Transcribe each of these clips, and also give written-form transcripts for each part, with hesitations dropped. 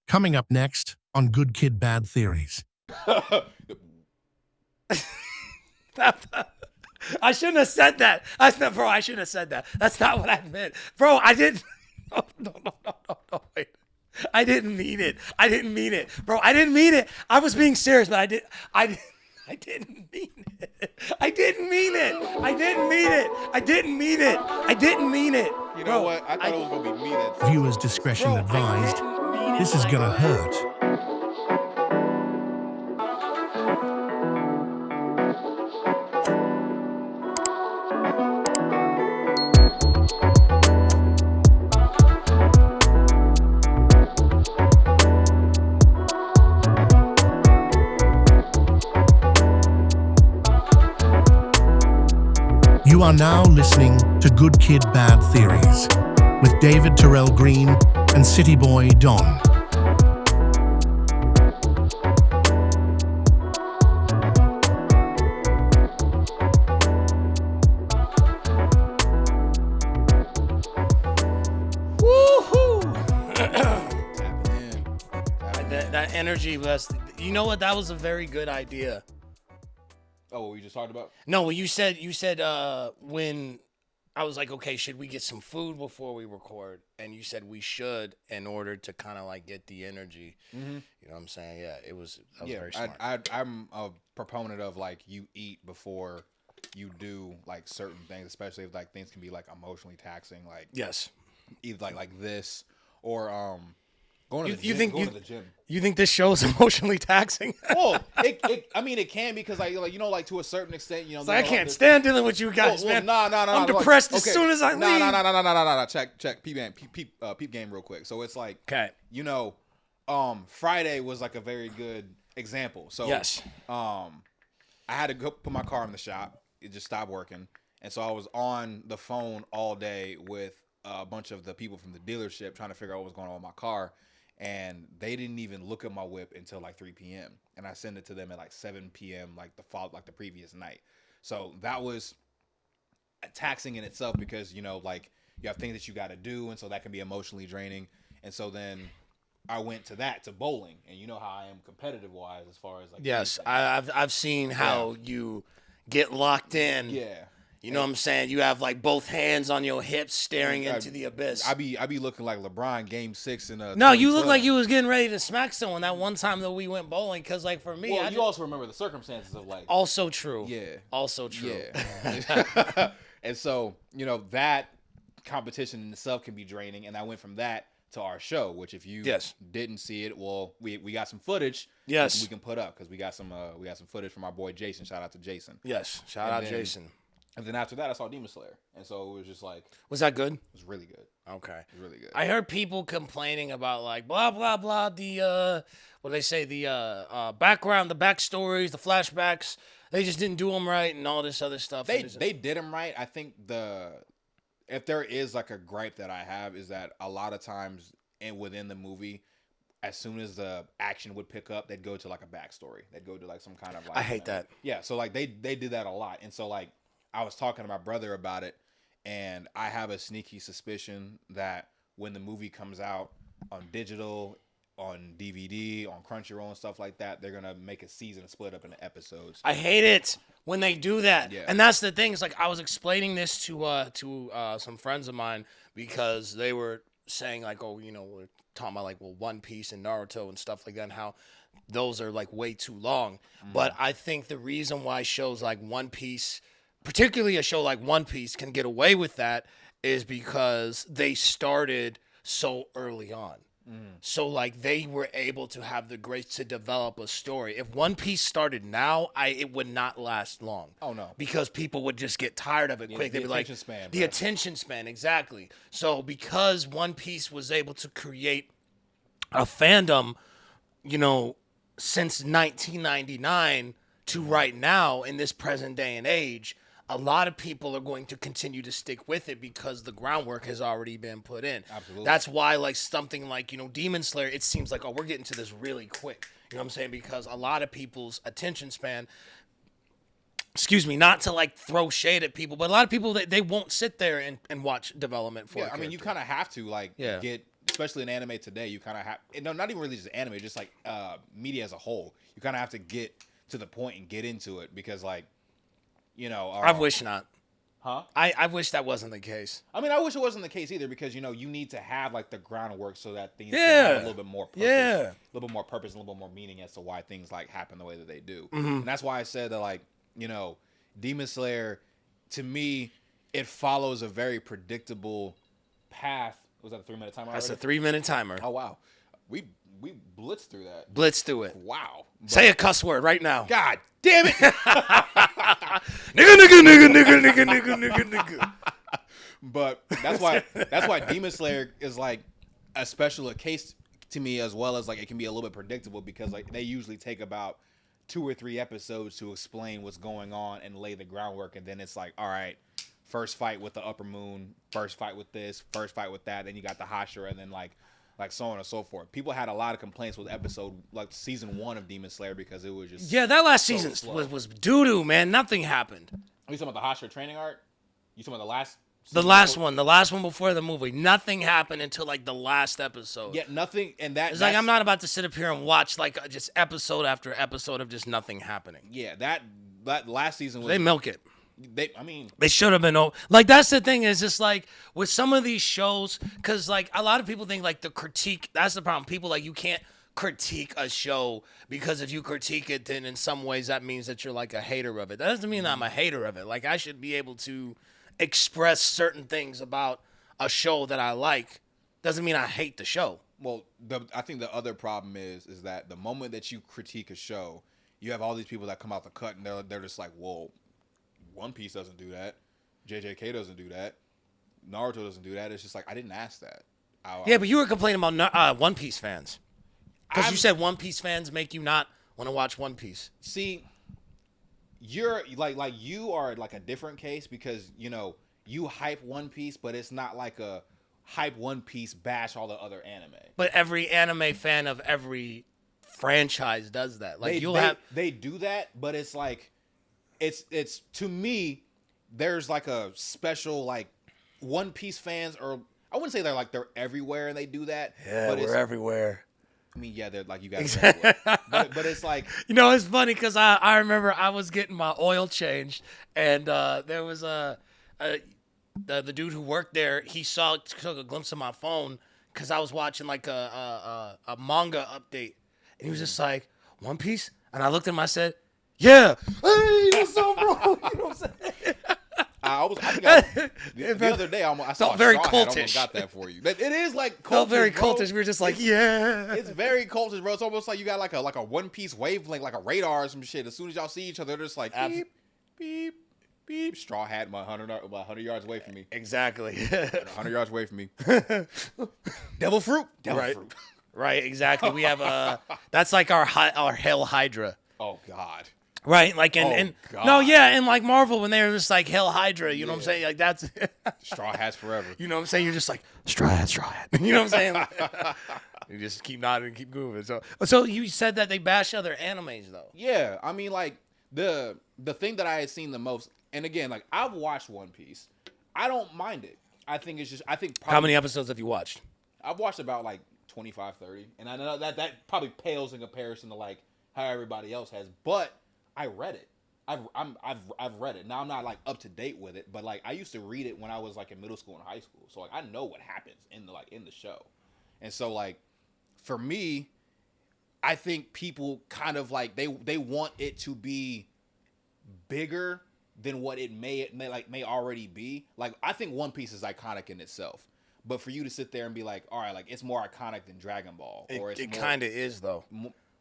Coming up next on Good Kid, Bad Theories. I shouldn't have said that. Bro, I shouldn't have said that. That's not what I meant. Bro, I didn't. No, wait. I didn't mean it. Bro, I didn't mean it. I was being serious, but I didn't mean it. I didn't mean it. You know Bro, what? I thought it was gonna be me that. Viewers' discretion advised. This is gonna hurt. You are now listening to Good Kid, Bad Theories with David Terrell Green and Cityy'Boi Don. That energy was, you know what? That was a very good idea. Oh, what we just talked about? No, well, you said when I was like, okay, should we get some food before we record? And you said we should in order to kind of like get the energy. Mm-hmm. You know what I'm saying? Yeah, that was very smart. I'm a proponent of like you eat before you do like certain things, especially if like things can be like emotionally taxing, like yes, either like this or going to the gym. You think this show is emotionally taxing? Well, I mean, it can because like you know, like to a certain extent, you know. I can't stand dealing with you guys, man. No. I'm depressed as soon as I leave. No. Check. Peep game real quick. So it's like, okay, you know, Friday was like a very good example. So yes, I had to go put my car in the shop. It just stopped working, and so I was on the phone all day with a bunch of the people from the dealership trying to figure out what was going on with my car. And they didn't even look at my whip until like 3 p.m. And I sent it to them at like 7 p.m. like the previous night. So that was taxing in itself because, you know, like you have things that you got to do. And so that can be emotionally draining. And so then I went to bowling. And you know how I am competitive wise as far as like. Yes, I've seen how you get locked in. Yeah. You know what I'm saying? You have like both hands on your hips staring into the abyss. I be looking like LeBron Game 6 in a. No, you look like you was getting ready to smack someone that one time that we went bowling. Cause like for me, well, you also remember the circumstances of like. Also true. Yeah. Also true. Yeah. And so you know that competition in itself can be draining, and I went from that to our show, which if you didn't see it, well, we got some footage. Yes. We can put up because we got some footage from our boy Jason. Shout out to Jason. Yes. Shout out Jason. And then after that, I saw Demon Slayer. And so it was just like... Was that good? It was really good. Okay. It was really good. I heard people complaining about like, blah, blah, blah, the, what they say, the background, the backstories, the flashbacks. They just didn't do them right and all this other stuff. They did them right. I think if there is like a gripe that I have is that a lot of times within the movie, as soon as the action would pick up, they'd go to like a backstory. They'd go to like some kind of like... I hate that. Yeah. So like they did that a lot. And so like... I was talking to my brother about it, and I have a sneaky suspicion that when the movie comes out on digital, on DVD, on Crunchyroll and stuff like that, they're gonna make a season and split up into episodes. I hate it when they do that. Yeah. And that's the thing. It's like I was explaining this to some friends of mine because they were saying like, oh, you know, we're talking about like, well, One Piece and Naruto and stuff like that, and how those are like way too long. Mm-hmm. But I think the reason why shows like One Piece, particularly a show like One Piece, can get away with that is because they started so early on. So like they were able to have the grace to develop a story. If One Piece started now, it would not last long. Oh no. Because people would just get tired of it quick. They'd be like, the attention span, exactly. So because One Piece was able to create a fandom, you know, since 1999 to right now in this present day and age, a lot of people are going to continue to stick with it because the groundwork has already been put in. Absolutely. That's why like something like, you know, Demon Slayer, it seems like, oh, we're getting to this really quick. You know what I'm saying? Because a lot of people's attention span, not to like throw shade at people, but a lot of people, they won't sit there and watch development for I mean, you kind of have to like get especially in anime today, you kind of have no, not even really just anime, just like media as a whole. You kind of have to get to the point and get into it because, like, I wish not. Huh? I wish that wasn't the case. I mean, I wish it wasn't the case either because you need to have like the groundwork so that things can Yeah. have a little bit more purpose, Yeah. a little bit more purpose, and a little bit more meaning as to why things like happen the way that they do. Mm-hmm. And that's why I said that, like, Demon Slayer, to me, it follows a very predictable path. Was that a 3-minute timer? That's already? a 3-minute timer. Oh wow, we blitzed through that. Blitz through it. Wow. Say a cuss word right now. God damn it. nigga. But that's why Demon Slayer is like a special case to me, as well as like it can be a little bit predictable because like they usually take about 2 or 3 episodes to explain what's going on and lay the groundwork, and then it's like, all right, first fight with the upper moon, first fight with this, first fight with that, then you got the Hashira, and then like so on and so forth. People had a lot of complaints with season 1 of Demon Slayer because it was just Yeah, that last so season slow. was doo-doo, man. Nothing happened. Are you talking about the Hashira training arc? You talking about the last? The last one before the movie. Nothing happened until like the last episode. Yeah, nothing, and It's like I'm not about to sit up here and watch like just episode after episode of just nothing happening. Yeah, that last season was They milk it. They should have been like that's the thing is just like with some of these shows because like a lot of people think like the critique that's the problem. People like you can't critique a show because if you critique it then in some ways that means that you're like a hater of it. That doesn't mean I'm a hater of it. Like I should be able to express certain things about a show that I like. Doesn't mean I hate the show. Well, I think the other problem is that the moment that you critique a show, you have all these people that come out the cut and they're just like, whoa, One Piece doesn't do that, JJK doesn't do that, Naruto doesn't do that. It's just like I didn't ask that. Yeah, but you were complaining about One Piece fans because you said One Piece fans make you not want to watch One Piece. See, you're like you are like a different case because you hype One Piece, but it's not like a hype One Piece bash all the other anime. But every anime fan of every franchise does that. Like they do that, but it's like it's to me there's like a special like One Piece fans, or I wouldn't say they're everywhere and they do that. Yeah, but we're everywhere. I mean, yeah, they're like you guys. Everywhere. but it's like it's funny because I remember I was getting my oil changed and there was the dude who worked there. He took a glimpse of my phone because I was watching like a manga update, and he was just like One Piece, and I looked at him. I said, "Yeah, hey, what's up, bro?" You know what I'm saying? The other day I saw very a straw hat, cultish. almost got that for you. It is like cultish, Felt very bro. cultish. We were just like, yeah. It's very cultish, bro. It's almost like you got like a One Piece wavelength, like a radar or some shit. As soon as y'all see each other, they're just like beep, beep, beep. Straw hat, about 100 yards away from me. Exactly. 100 yards away from me. Devil fruit. Devil fruit. Right. Exactly. We have that's like our Hell Hydra. Oh God. Right, like and God. No, yeah, and like Marvel when they were just like Hell Hydra, you know what I'm saying? Like that's straw hats forever. You know what I'm saying? You're just like straw hat. You know what I'm saying? You just keep nodding and keep moving. So you said that they bash other animes though. Yeah, I mean like the thing that I had seen the most, and again like I've watched One Piece. I don't mind it. I think probably, How many episodes have you watched? I've watched about like 25, 30, and I know that probably pales in comparison to like how everybody else has, but I read it. I've read it. Now I'm not like up to date with it, but like I used to read it when I was like in middle school and high school. So like I know what happens in the show. And so like for me, I think people kind of like they want it to be bigger than what it may already be. Like I think One Piece is iconic in itself. But for you to sit there and be like, all right, like it's more iconic than Dragon Ball, or it kind of is though.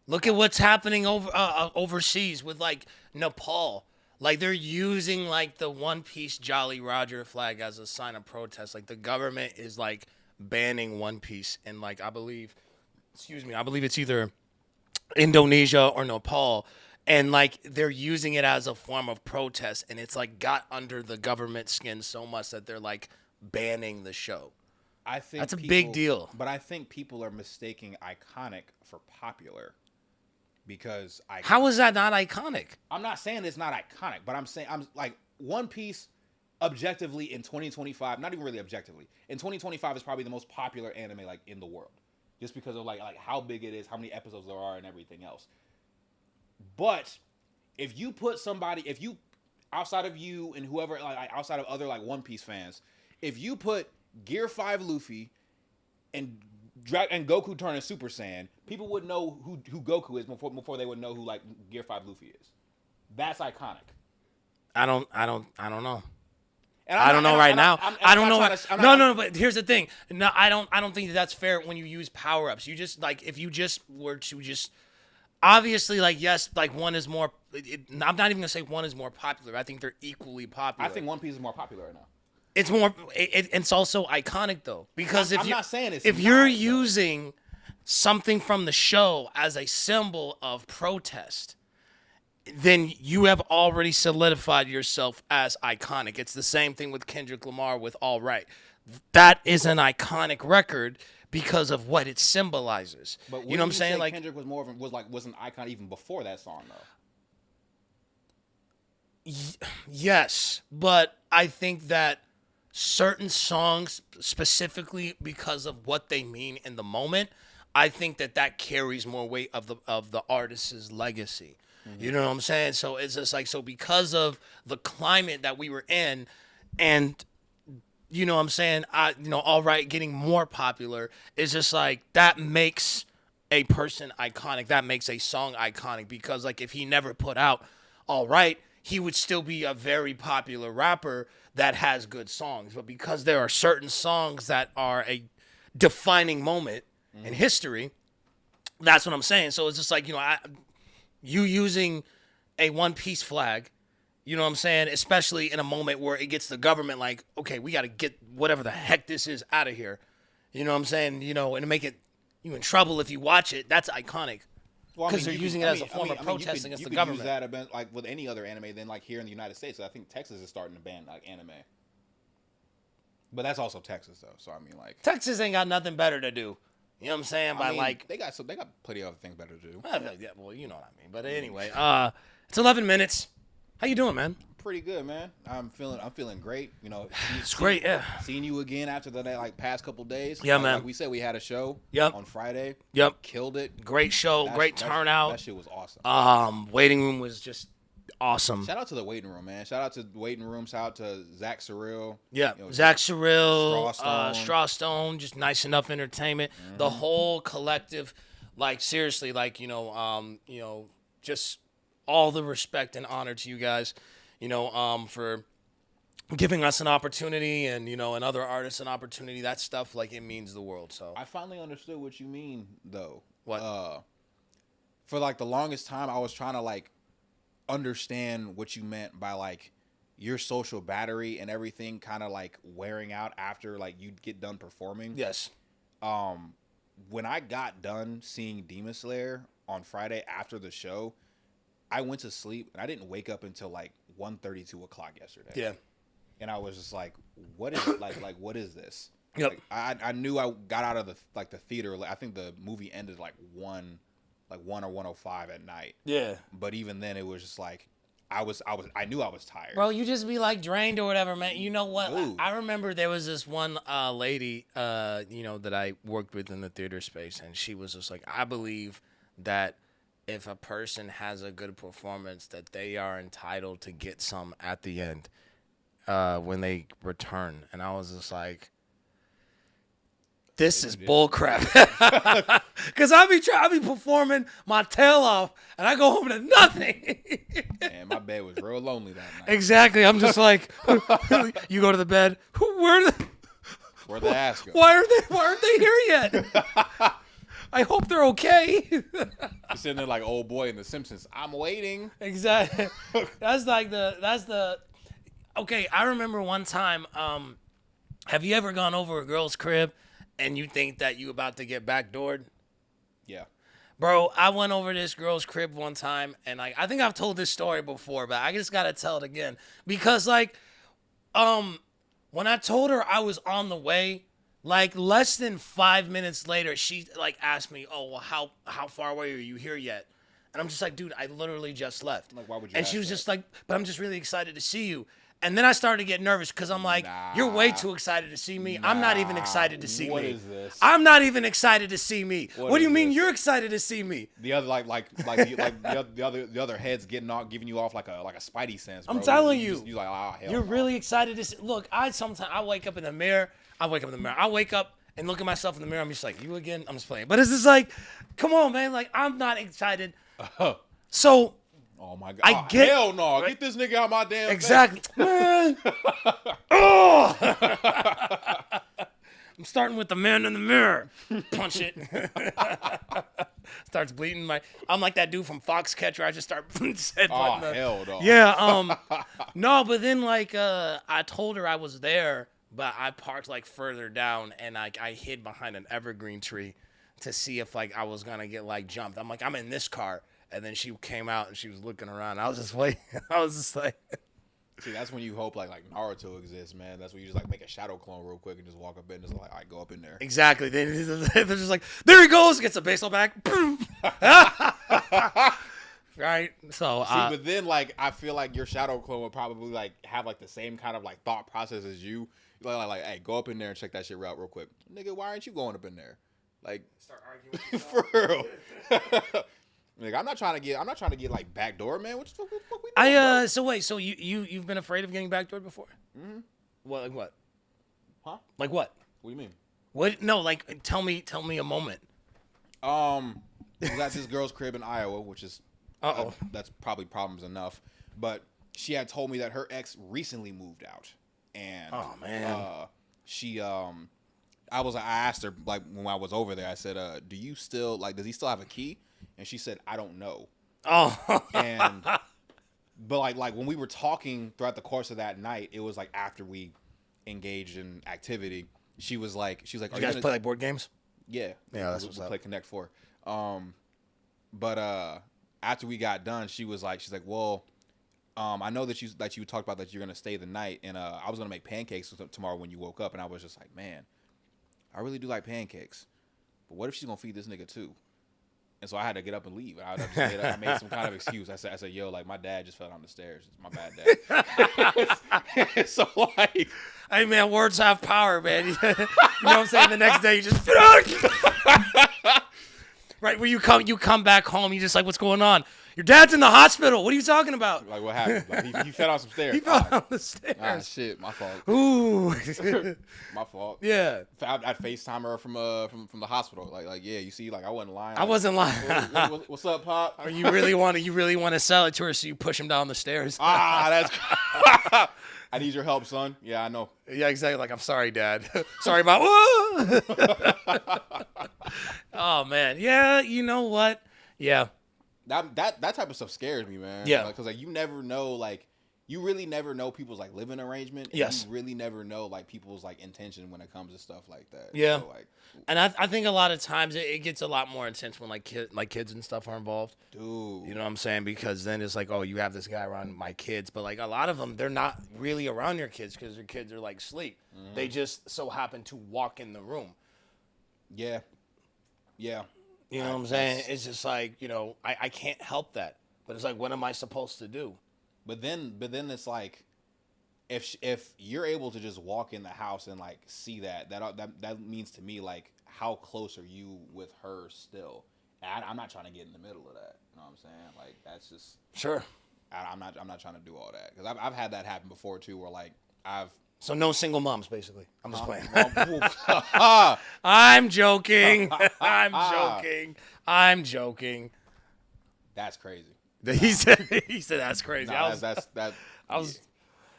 Look at what's happening overseas with like Nepal. Like they're using like the One Piece Jolly Roger flag as a sign of protest. Like the government is like banning One Piece, and like I believe it's either Indonesia or Nepal, and like they're using it as a form of protest, and it's like got under the government skin so much that they're like banning the show. I think that's a big deal. But I think people are mistaking iconic for popular. Because how is that not iconic? I'm not saying it's not iconic, but I'm saying I'm like One Piece objectively in 2025, not even really objectively, in 2025 is probably the most popular anime like in the world, just because of like how big it is, how many episodes there are, and everything else. But if you put somebody, if you outside of you and whoever, like outside of other like One Piece fans, if you put Gear 5 Luffy and Goku turning Super Saiyan, people would know who Goku is before they would know who like Gear 5 Luffy is. That's iconic. I don't know. And I don't know right now. I don't know. No, but here's the thing. No, I don't think that's fair when you use power-ups. You just, like, if you just were to just, obviously, like, yes, like, one is more, I'm not even going to say one is more popular. I think they're equally popular. I think One Piece is more popular right now. It's more, it's also iconic, though. Because I'm not saying it's if you're using something from the show as a symbol of protest, then you have already solidified yourself as iconic. It's the same thing with Kendrick Lamar with All Right. That is an iconic record because of what it symbolizes. But you know what I'm saying? Like Kendrick was was an icon even before that song though. Yes, but I think that certain songs, specifically because of what they mean in the moment, I think that carries more weight of the artist's legacy. You know what I'm saying? So it's just like, so because of the climate that we were in, and you know what I'm saying, All Right getting more popular, is just like, that makes a person iconic. That makes a song iconic, because like if he never put out All Right, he would still be a very popular rapper that has good songs. But because there are certain songs that are a defining moment in history, that's what I'm saying. So it's just like, you using a One Piece flag, you know what I'm saying, especially in a moment where it gets the government like, okay, we got to get whatever the heck this is out of here. You know what I'm saying? And to make it you in trouble if you watch it, that's iconic. Because they're using it as a form of protest against the government. You could use that like with any other anime than like here in the United States. I think Texas is starting to ban like anime. But that's also Texas though. So I mean, like, Texas ain't got nothing better to do. You know what I'm saying? They got plenty of other things better to do. Yeah, well, you know what I mean. But anyway, it's 11 minutes. How you doing, man? Pretty good, man. I'm feeling great. It's great. Yeah. Seeing you again after the past couple days. Yeah, man. Like we said, we had a show. Yep. On Friday. Yep. Killed it. Great show. Great turnout. That shit was awesome. Waiting room was just awesome. Shout out to the waiting room, man. Shout out to the waiting room. Shout out to Zach Surreal. Yeah, Zach Surreal, Straw Stone, just nice enough entertainment. Mm-hmm. The whole collective, like, seriously, like, just all the respect and honor to you guys, for giving us an opportunity and, and other artists an opportunity. That stuff, like, it means the world. So I finally understood what you mean, though. What? For like the longest time, I was trying to like understand what you meant by like your social battery and everything kind of like wearing out after like you get done performing. Yes. When I got done seeing Demon Slayer on Friday after the show, I went to sleep and I didn't wake up until like 1:30, 2 o'clock yesterday. Yeah. And I was just like, what is it? like what is this? Yep. Like, I knew I got out of the theater. Like, I think the movie ended like 1 or 1:05 at night. Yeah. But even then, it was just like I knew I was tired. Bro, you just be like drained or whatever, man. You know what? Ooh. I remember there was this one lady, that I worked with in the theater space, and she was just like, I believe that if a person has a good performance, that they are entitled to get some at the end when they return. And I was just like, this is bullcrap. Because I be performing my tail off, and I go home to nothing. Man, my bed was real lonely that night. Exactly. I'm just like, you go to the bed. Where'd the ass go? Why aren't they here yet? I hope they're okay. You're sitting there like old boy in The Simpsons. I'm waiting. Exactly. That's the. Okay, I remember one time. Have you ever gone over a girl's crib and you think that you about to get backdoored? Yeah. Bro, I went over this girl's crib one time, and I think I've told this story before, but I just gotta tell it again because when I told her I was on the way, like less than 5 minutes later, she like asked me, "Oh, well, how far away are you here yet?" And I'm just like, "Dude, I literally just left." Like, why would you? And she was just like, "But I'm just really excited to see you." And then I started to get nervous because I'm like, you're way Nah. too excited to see me. I'm not even Nah. excited to see What me. is this? I'm not even excited to see me. What do is you mean this? you're excited to see me? The other the other heads giving you off like a Spidey sense. Bro. I'm telling you. You like, oh, hell You're no. really excited to see. Look, I wake up in the mirror. I wake up and look at myself in the mirror. I'm just like, you again? I'm just playing. But it's just like, come on, man. Like, I'm not excited. So. Oh my god! I get hell no! Get this nigga out my damn exactly, face. man. Oh, I'm starting with the man in the mirror. Punch it. Starts bleeding. I'm like that dude from Foxcatcher. I just start headbutting. Oh hell no! Yeah. No, but then I told her I was there, but I parked like further down, and I hid behind an evergreen tree to see if like I was gonna get like jumped. I'm like, I'm in this car. And then she came out and she was looking around. I was just waiting. I was just like, see, that's when you hope like Naruto exists, man. That's when you just like make a shadow clone real quick and just walk up in and just like, all right, go up in there. exactly. They're just like, there he goes. Gets a baseball bat. Right. So, see, but then like I feel like your shadow clone would probably like have like the same kind of like thought process as you. Like, hey, go up in there and check that shit out real quick, nigga. Why aren't you going up in there? Like, start arguing. for real. Like, I'm not trying to get like backdoor, man. What the fuck we doing, bro? So wait, so you've been afraid of getting backdoored before? Mm-hmm. What, like what? Huh? Like what? What do you mean? What? No, like tell me a moment. We was at this girl's crib in Iowa, which is that's probably problems enough. But she had told me that her ex recently moved out, and oh man, I asked her like when I was over there, I said, do you still like? Does he still have a key? And she said, I don't know. Oh, but like when we were talking throughout the course of that night, it was like after we engaged in activity. She was like, you guys play like board games? Yeah, that's what's up. Play Connect 4. But after we got done, she's like, well, I know that you talked about that you're gonna stay the night, and I was gonna make pancakes tomorrow when you woke up, and I was just like, man, I really do like pancakes, but what if she's gonna feed this nigga too? And so I had to get up and leave. I made some kind of excuse. I said, yo, like my dad just fell down the stairs. It's my bad dad. So like, hey man, words have power, man. You know what I'm saying? The next day you just right where you come back home. You just like, what's going on? Your dad's in the hospital. What are you talking about? Like what happened? Like he fell down some stairs. He fell down the stairs. Ah, shit, my fault. Ooh, my fault. Yeah. I FaceTime her from the hospital. Like yeah, you see, like I wasn't lying. I wasn't lying. What's up, Pop? Or you really want to sell it to her, so you push him down the stairs. That's. I need your help, son. Yeah, I know. Yeah, exactly. Like, I'm sorry, Dad. Sorry about. Oh man, yeah. You know what? Yeah. That type of stuff scares me, man. Yeah. Because like you never know, like you really never know people's like living arrangement. Yes. You really never know like people's like intention when it comes to stuff like that. Yeah. So, like, and I think a lot of times it gets a lot more intense when kids and stuff are involved. Dude. You know what I'm saying? Because then it's like, oh, you have this guy around my kids, but like a lot of them, they're not really around your kids because their kids are like asleep. Mm-hmm. They just so happen to walk in the room. Yeah. Yeah. You know what I'm saying? It's just like, you know, I can't help that. But it's like, what am I supposed to do? But then it's like, if you're able to just walk in the house and like see that means to me like how close are you with her still? And I'm not trying to get in the middle of that. You know what I'm saying? Like that's just sure. I'm not trying to do all that because I've had that happen before too, where like So no single moms, basically. I'm just playing. Well, I'm joking. I'm joking. That's crazy. He said that's crazy. Nah,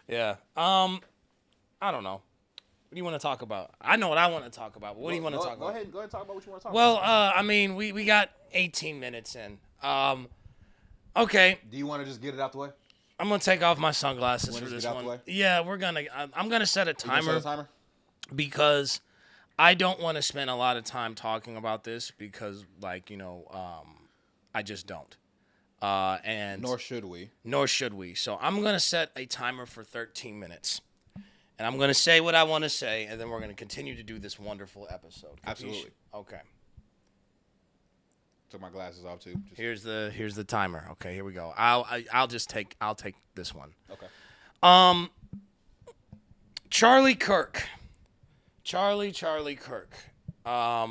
Yeah. I don't know. What do you want to talk about? I know what I want to talk about. But what do you want to talk about? Go ahead and talk about what you want to talk well, about. I mean, we got 18 minutes in. Okay. Do you want to just get it out the way? I'm gonna take off my sunglasses for this get out one. the way? Yeah, I'm gonna set a timer, because I don't want to spend a lot of time talking about this because, like, you know, I just don't. And nor should we. So I'm gonna set a timer for 13 minutes, and I'm gonna say what I want to say, and then we're gonna continue to do this wonderful episode. Absolutely. Okay. Took my glasses off too. Here's the timer. Okay, here we go. I'll take this one. Okay. Charlie Kirk. Charlie Kirk. A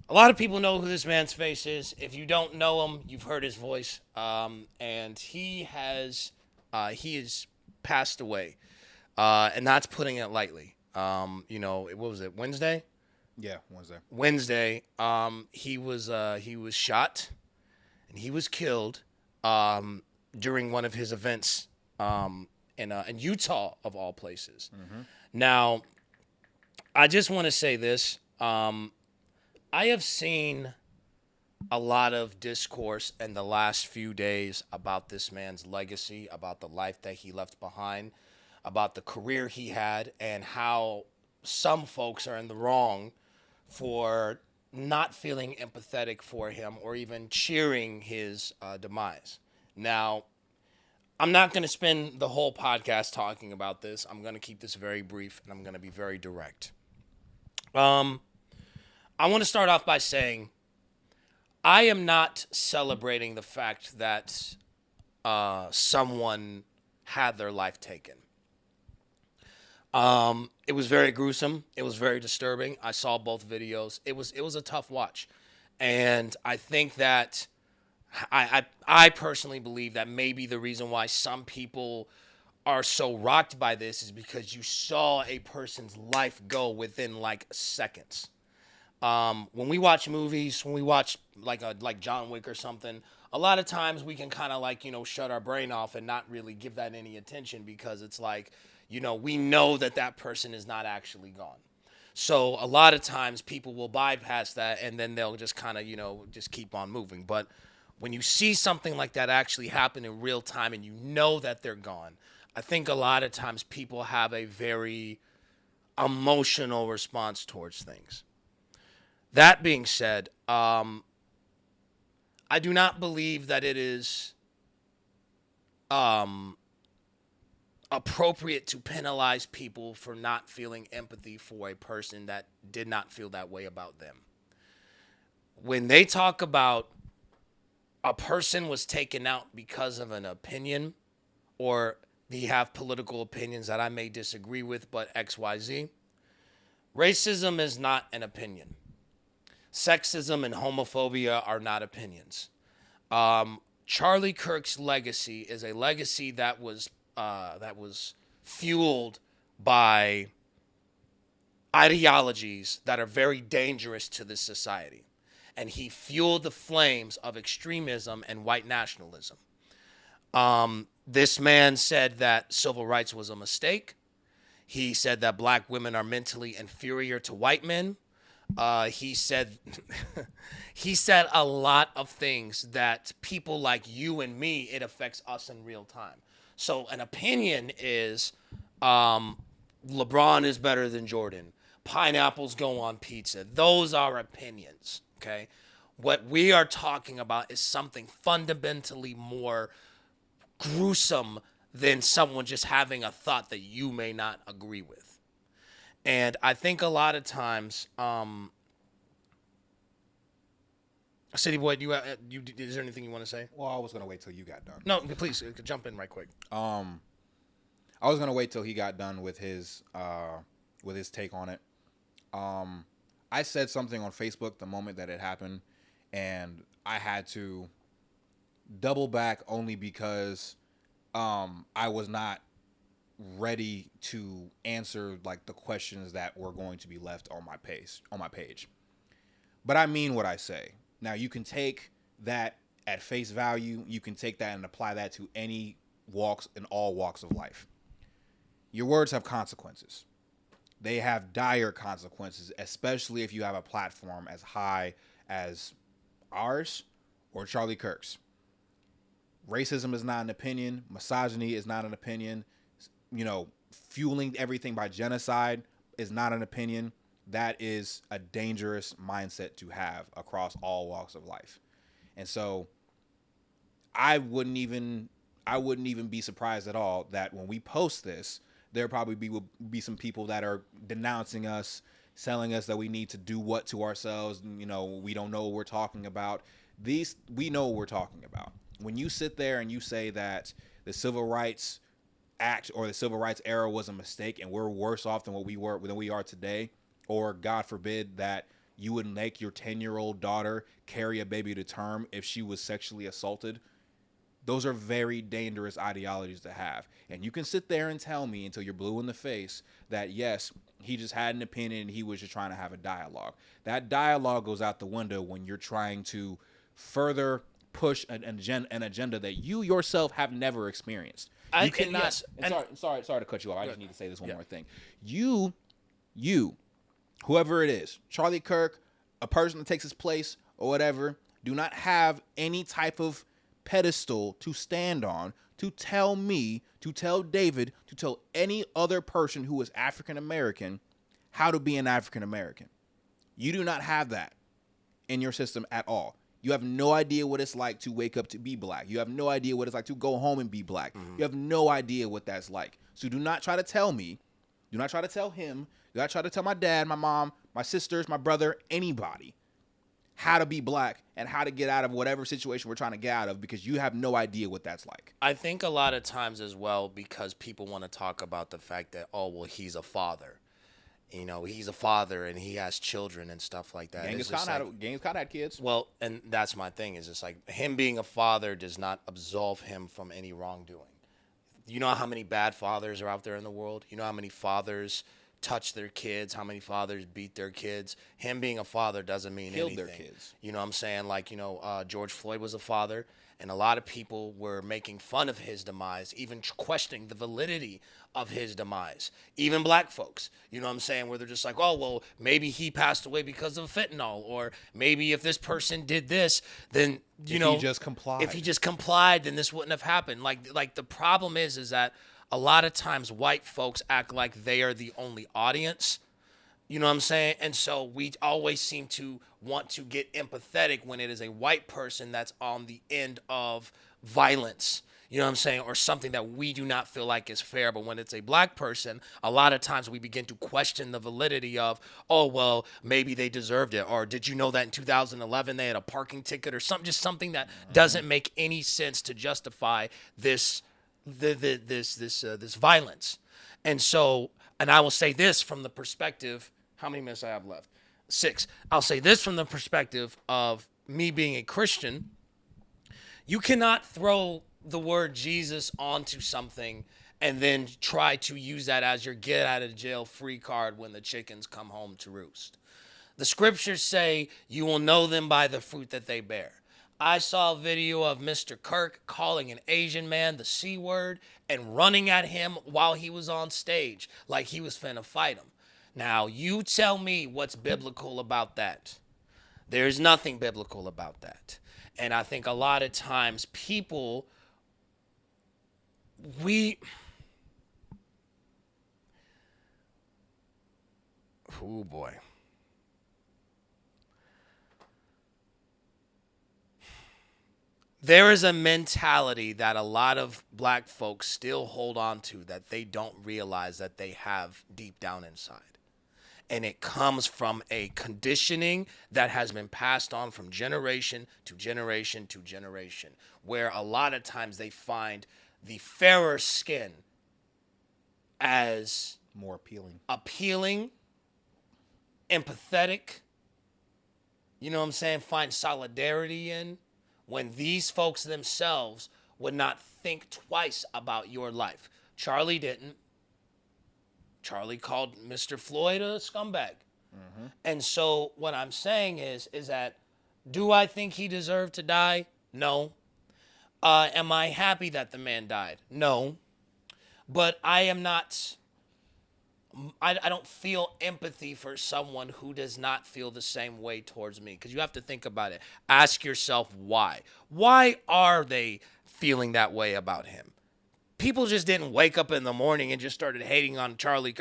lot of people know who this man's face is. If you don't know him, you've heard his voice. And he has passed away. And that's putting it lightly. What was it, Wednesday? Yeah, Wednesday. He was shot and he was killed during one of his events in Utah, of all places. Mm-hmm. Now, I just want to say this. I have seen a lot of discourse in the last few days about this man's legacy, about the life that he left behind, about the career he had, and how some folks are in the wrong for not feeling empathetic for him or even cheering his demise. Now, I'm not going to spend the whole podcast talking about this. I'm going to keep this very brief, and I'm going to be very direct. I want to start off by saying I am not celebrating the fact that someone had their life taken. It was very gruesome. It was very disturbing. I saw both videos. It was a tough watch. And I think that I personally believe that maybe the reason why some people are so rocked by this is because you saw a person's life go within like seconds. When we watch movies, when we watch like John Wick or something, a lot of times we can kind of shut our brain off and not really give that any attention because it's like, we know that person is not actually gone. So a lot of times people will bypass that and then they'll just kind of, just keep on moving. But when you see something like that actually happen in real time and you know that they're gone, I think a lot of times people have a very emotional response towards things. That being said, I do not believe that it is appropriate to penalize people for not feeling empathy for a person that did not feel that way about them. When they talk about a person was taken out because of an opinion, or they have political opinions that I may disagree with, but XYZ, racism is not an opinion. Sexism and homophobia are not opinions. Charlie Kirk's legacy is a legacy that was fueled by ideologies that are very dangerous to this society. And he fueled the flames of extremism and white nationalism. This man said that civil rights was a mistake. He said that black women are mentally inferior to white men. He said a lot of things that people like you and me, it affects us in real time. So an opinion is LeBron is better than Jordan. Pineapples go on pizza. Those are opinions, okay? What we are talking about is something fundamentally more gruesome than someone just having a thought that you may not agree with. And I think a lot of times, Cityy'Boi, is there anything you want to say? Well, I was gonna wait till you got done. No, please jump in right quick. I was gonna wait till he got done with his take on it. I said something on Facebook the moment that it happened, and I had to double back only because I was not ready to answer like the questions that were going to be left on my page. But I mean what I say. Now you can take that at face value. You can take that and apply that to any walks in all walks of life. Your words have consequences. They have dire consequences, especially if you have a platform as high as ours or Charlie Kirk's. Racism is not an opinion. Misogyny is not an opinion. Fueling everything by genocide is not an opinion. That is a dangerous mindset to have across all walks of life. And so I wouldn't even be surprised at all that when we post this, there probably will be some people that are denouncing us, telling us that we need to do what to ourselves. We don't know what we're talking about. We know what we're talking about. When you sit there and you say that the civil rights act or the civil rights era was a mistake and we're worse off than we are today, or God forbid that you would make your 10-year-old daughter carry a baby to term if she was sexually assaulted. Those are very dangerous ideologies to have. And you can sit there and tell me until you're blue in the face that, yes, he just had an opinion and he was just trying to have a dialogue. That dialogue goes out the window when you're trying to further push an agenda that you yourself have never experienced. You cannot. Yes, sorry to cut you off. I just need to say this one more thing. You, whoever it is, Charlie Kirk, a person that takes his place or whatever, do not have any type of pedestal to stand on to tell me, to tell David, to tell any other person who is African American how to be an African American. You do not have that in your system at all. You have no idea what it's like to wake up to be black. You have no idea what it's like to go home and be black. You have no idea what that's like. So do not try to tell me, do not try to tell him, do not try to tell my dad, my mom, my sisters, my brother, anybody how to be black and how to get out of whatever situation we're trying to get out of, because you have no idea what that's like. I think a lot of times as well, because people want to talk about the fact that, oh, well, he's a father. You know, he's a father and he has children and stuff like that. Genghis Khan had kids. Well, and that's my thing, is just like him being a father does not absolve him from any wrongdoing. You know how many bad fathers are out there in the world? You know how many fathers touch their kids, how many fathers beat their kids? Him being a father doesn't mean Killed anything. their kids. You know what I'm saying? Like, George Floyd was a father, and a lot of people were making fun of his demise, even questioning the validity of his demise. Even black folks, you know what I'm saying, where they're just like, oh, well, maybe he passed away because of fentanyl, or maybe if this person did this, then, If he just complied, then this wouldn't have happened. Like the problem is that a lot of times white folks act like they are the only audience. You know what I'm saying? And so we always seem to want to get empathetic when it is a white person that's on the end of violence. You know what I'm saying? Or something that we do not feel like is fair. But when it's a black person, a lot of times we begin to question the validity of, oh, well, maybe they deserved it. Or did you know that in 2011 they had a parking ticket or something? Just something that doesn't make any sense to justify this violence. And so, and I will say this from the perspective, how many minutes I have left? 6. I'll say this from the perspective of me being a Christian. You cannot throw the word Jesus onto something and then try to use that as your get out of jail free card when the chickens come home to roost. The scriptures say you will know them by the fruit that they bear. I saw a video of Mr. Kirk calling an Asian man the C word and running at him while he was on stage like he was finna fight him. Now, you tell me what's biblical about that. There's nothing biblical about that. And I think a lot of times people, oh boy. There is a mentality that a lot of black folks still hold on to that they don't realize that they have deep down inside. And it comes from a conditioning that has been passed on from generation to generation to generation, where a lot of times they find the fairer skin as more appealing, empathetic, you know what I'm saying, find solidarity in, when these folks themselves would not think twice about your life. Charlie didn't. Charlie called Mr. Floyd a scumbag. Mm-hmm. And so what I'm saying is that, do I think he deserved to die? No. Am I happy that the man died? No. But I am not, I don't feel empathy for someone who does not feel the same way towards me. Because you have to think about it. Ask yourself why. Why are they feeling that way about him? People just didn't wake up in the morning and just started hating on Charlie.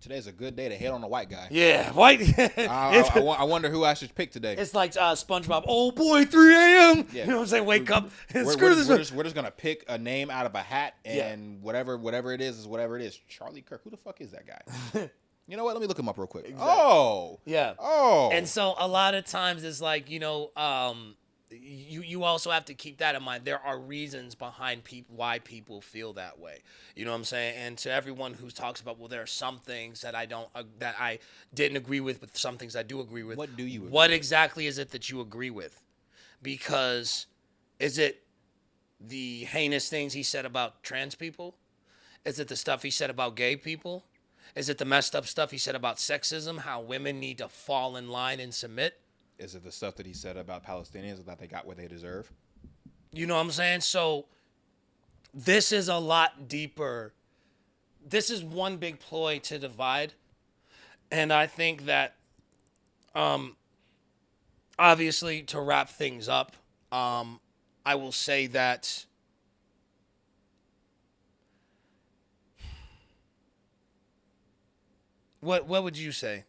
Today's a good day to hate on a white guy. Yeah, white. I wonder who I should pick today. It's like SpongeBob. Oh boy, 3 a.m. Yeah. You know what I'm saying? Wake up. Screw this. We're just gonna pick a name out of a hat, and whatever it is whatever it is. Charlie Kirk. Who the fuck is that guy? You know what? Let me look him up real quick. Exactly. Oh. Yeah. Oh. And so a lot of times it's like, you also have to keep that in mind. There are reasons behind why people feel that way. You know what I'm saying? And to everyone who talks about, well, there are some things that I didn't agree with, but some things I do agree with. What do you agree What with? exactly is it that you agree with? Because is it the heinous things he said about trans people? Is it the stuff he said about gay people? Is it the messed up stuff he said about sexism, how women need to fall in line and submit? Is it the stuff that he said about Palestinians that they got what they deserve? You know what I'm saying? So this is a lot deeper. This is one big ploy to divide. And I think that, obviously, to wrap things up, I will say that what would you say?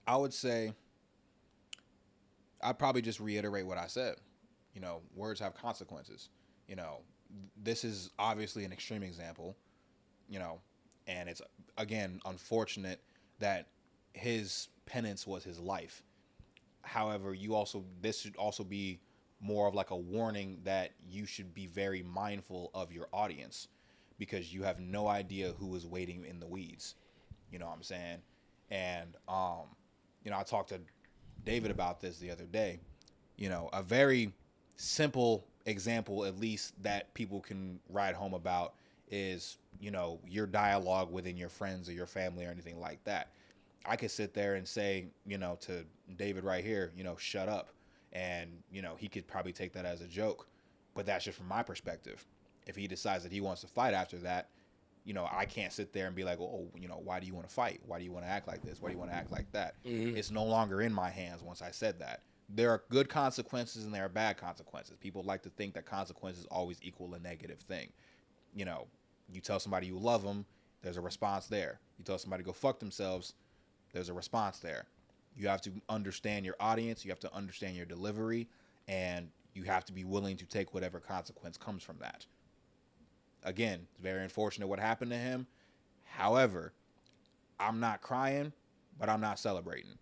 I would say I'd probably just reiterate what I said. You know, words have consequences. You know, this is obviously an extreme example, you know, and it's, again, unfortunate that his penance was his life. However, this should also be more of like a warning that you should be very mindful of your audience, because you have no idea who is waiting in the weeds. You know what I'm saying? And, you know, I talked to David about this the other day. You know, a very simple example, at least, that people can ride home about is, you know, your dialogue within your friends or your family or anything like that. I could sit there and say, you know, to David right here, you know, shut up. And, you know, he could probably take that as a joke. But that's just from my perspective. If he decides that he wants to fight after that, you know, I can't sit there and be like, oh, you know, why do you want to fight? Why do you want to act like this? Why do you want to act like that? Mm-hmm. It's no longer in my hands once I said that. There are good consequences and there are bad consequences. People like to think that consequences always equal a negative thing. You know, you tell somebody you love them, there's a response there. You tell somebody to go fuck themselves, there's a response there. You have to understand your audience, you have to understand your delivery, and you have to be willing to take whatever consequence comes from that. Again, it's very unfortunate what happened to him. However, I'm not crying, but I'm not celebrating,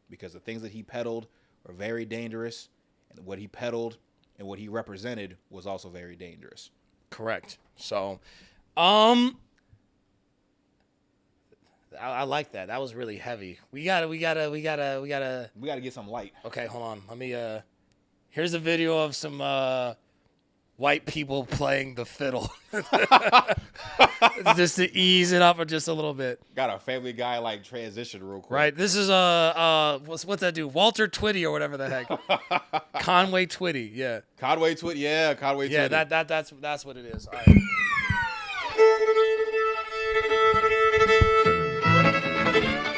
because the things that he peddled were very dangerous, and what he peddled and what he represented was also very dangerous. Correct. So, I like that. That was really heavy. We gotta. We got to get some light. Okay, hold on. Let me. Here's a video of some white people playing the fiddle, just to ease it up just a little bit. Got a Family Guy like transition real quick. Right. This is what's that dude? Walter Twitty or whatever the heck. Conway Twitty. Yeah. Conway Twitty. Yeah, Conway Twitty. Yeah. That's what it is. All right.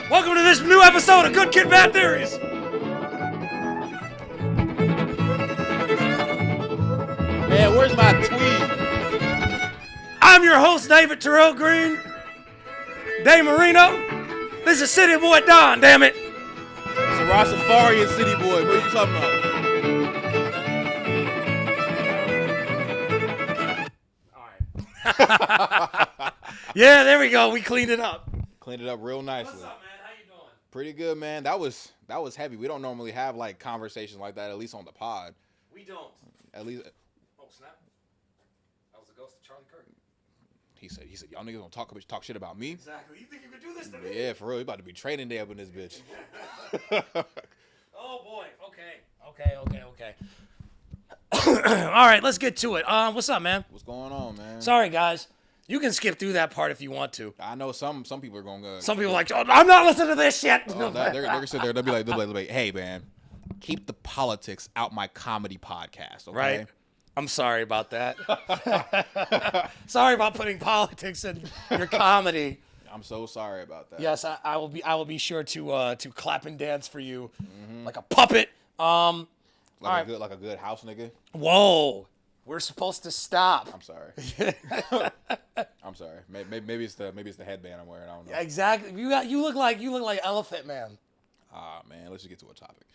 Welcome to this new episode of Good Kid, Bad Theories. Man, where's my tweet? I'm your host, David Terrell Green. Dave Marino. This is Cityy'Boi Don, damn it. It's a Rastafari and Cityy'Boi. What are you talking about? All right. Yeah, there we go. We cleaned it up. Cleaned it up real nicely. What's up, man? How you doing? Pretty good, man. That was heavy. We don't normally have like conversations like that, at least on the pod. We don't. At least Oh, snap. That was the ghost of Charlie Kirk. he said, y'all niggas gonna talk shit about me? Exactly. You think you could do this to me? Yeah, for real. We about to be training day up in this bitch. Oh, boy. Okay. All right, let's get to it. What's up, man? What's going on, man? Sorry, guys. You can skip through that part if you want to. I know some people are gonna go. Some people are like, oh, I'm not listening to this shit. Oh, they're gonna sit there. They'll be like, hey, man, keep the politics out my comedy podcast, okay? Right. I'm sorry about that. Sorry about putting politics in your comedy. I'm so sorry about that. Yes, I will be sure to clap and dance for you like a puppet. Like right. a good house nigga. Whoa. We're supposed to stop. I'm sorry. I'm sorry. Maybe it's the headband I'm wearing. I don't know. Exactly. You look like Elephant Man. Ah, man, let's just get to a topic.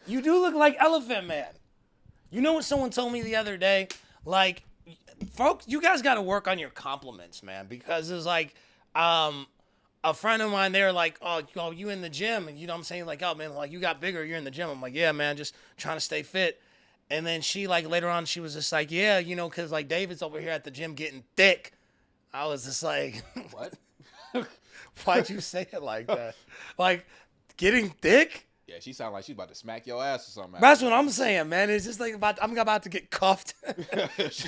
You do look like Elephant Man. You know what someone told me the other day? Like, folks, you guys got to work on your compliments, man, because it's like, a friend of mine, they're like, oh, you in the gym? And you know what I'm saying? Like, oh, man, like, you got bigger, you're in the gym. I'm like, yeah, man, just trying to stay fit. And then she, like, later on, she was just like, yeah, you know, because, like, David's over here at the gym getting thick. I was just like, What? why'd you say it like that? Like, getting thick? Yeah, she sounded like she's about to smack your ass or something. That's what I'm saying, man. It's just like I'm about to get cuffed. she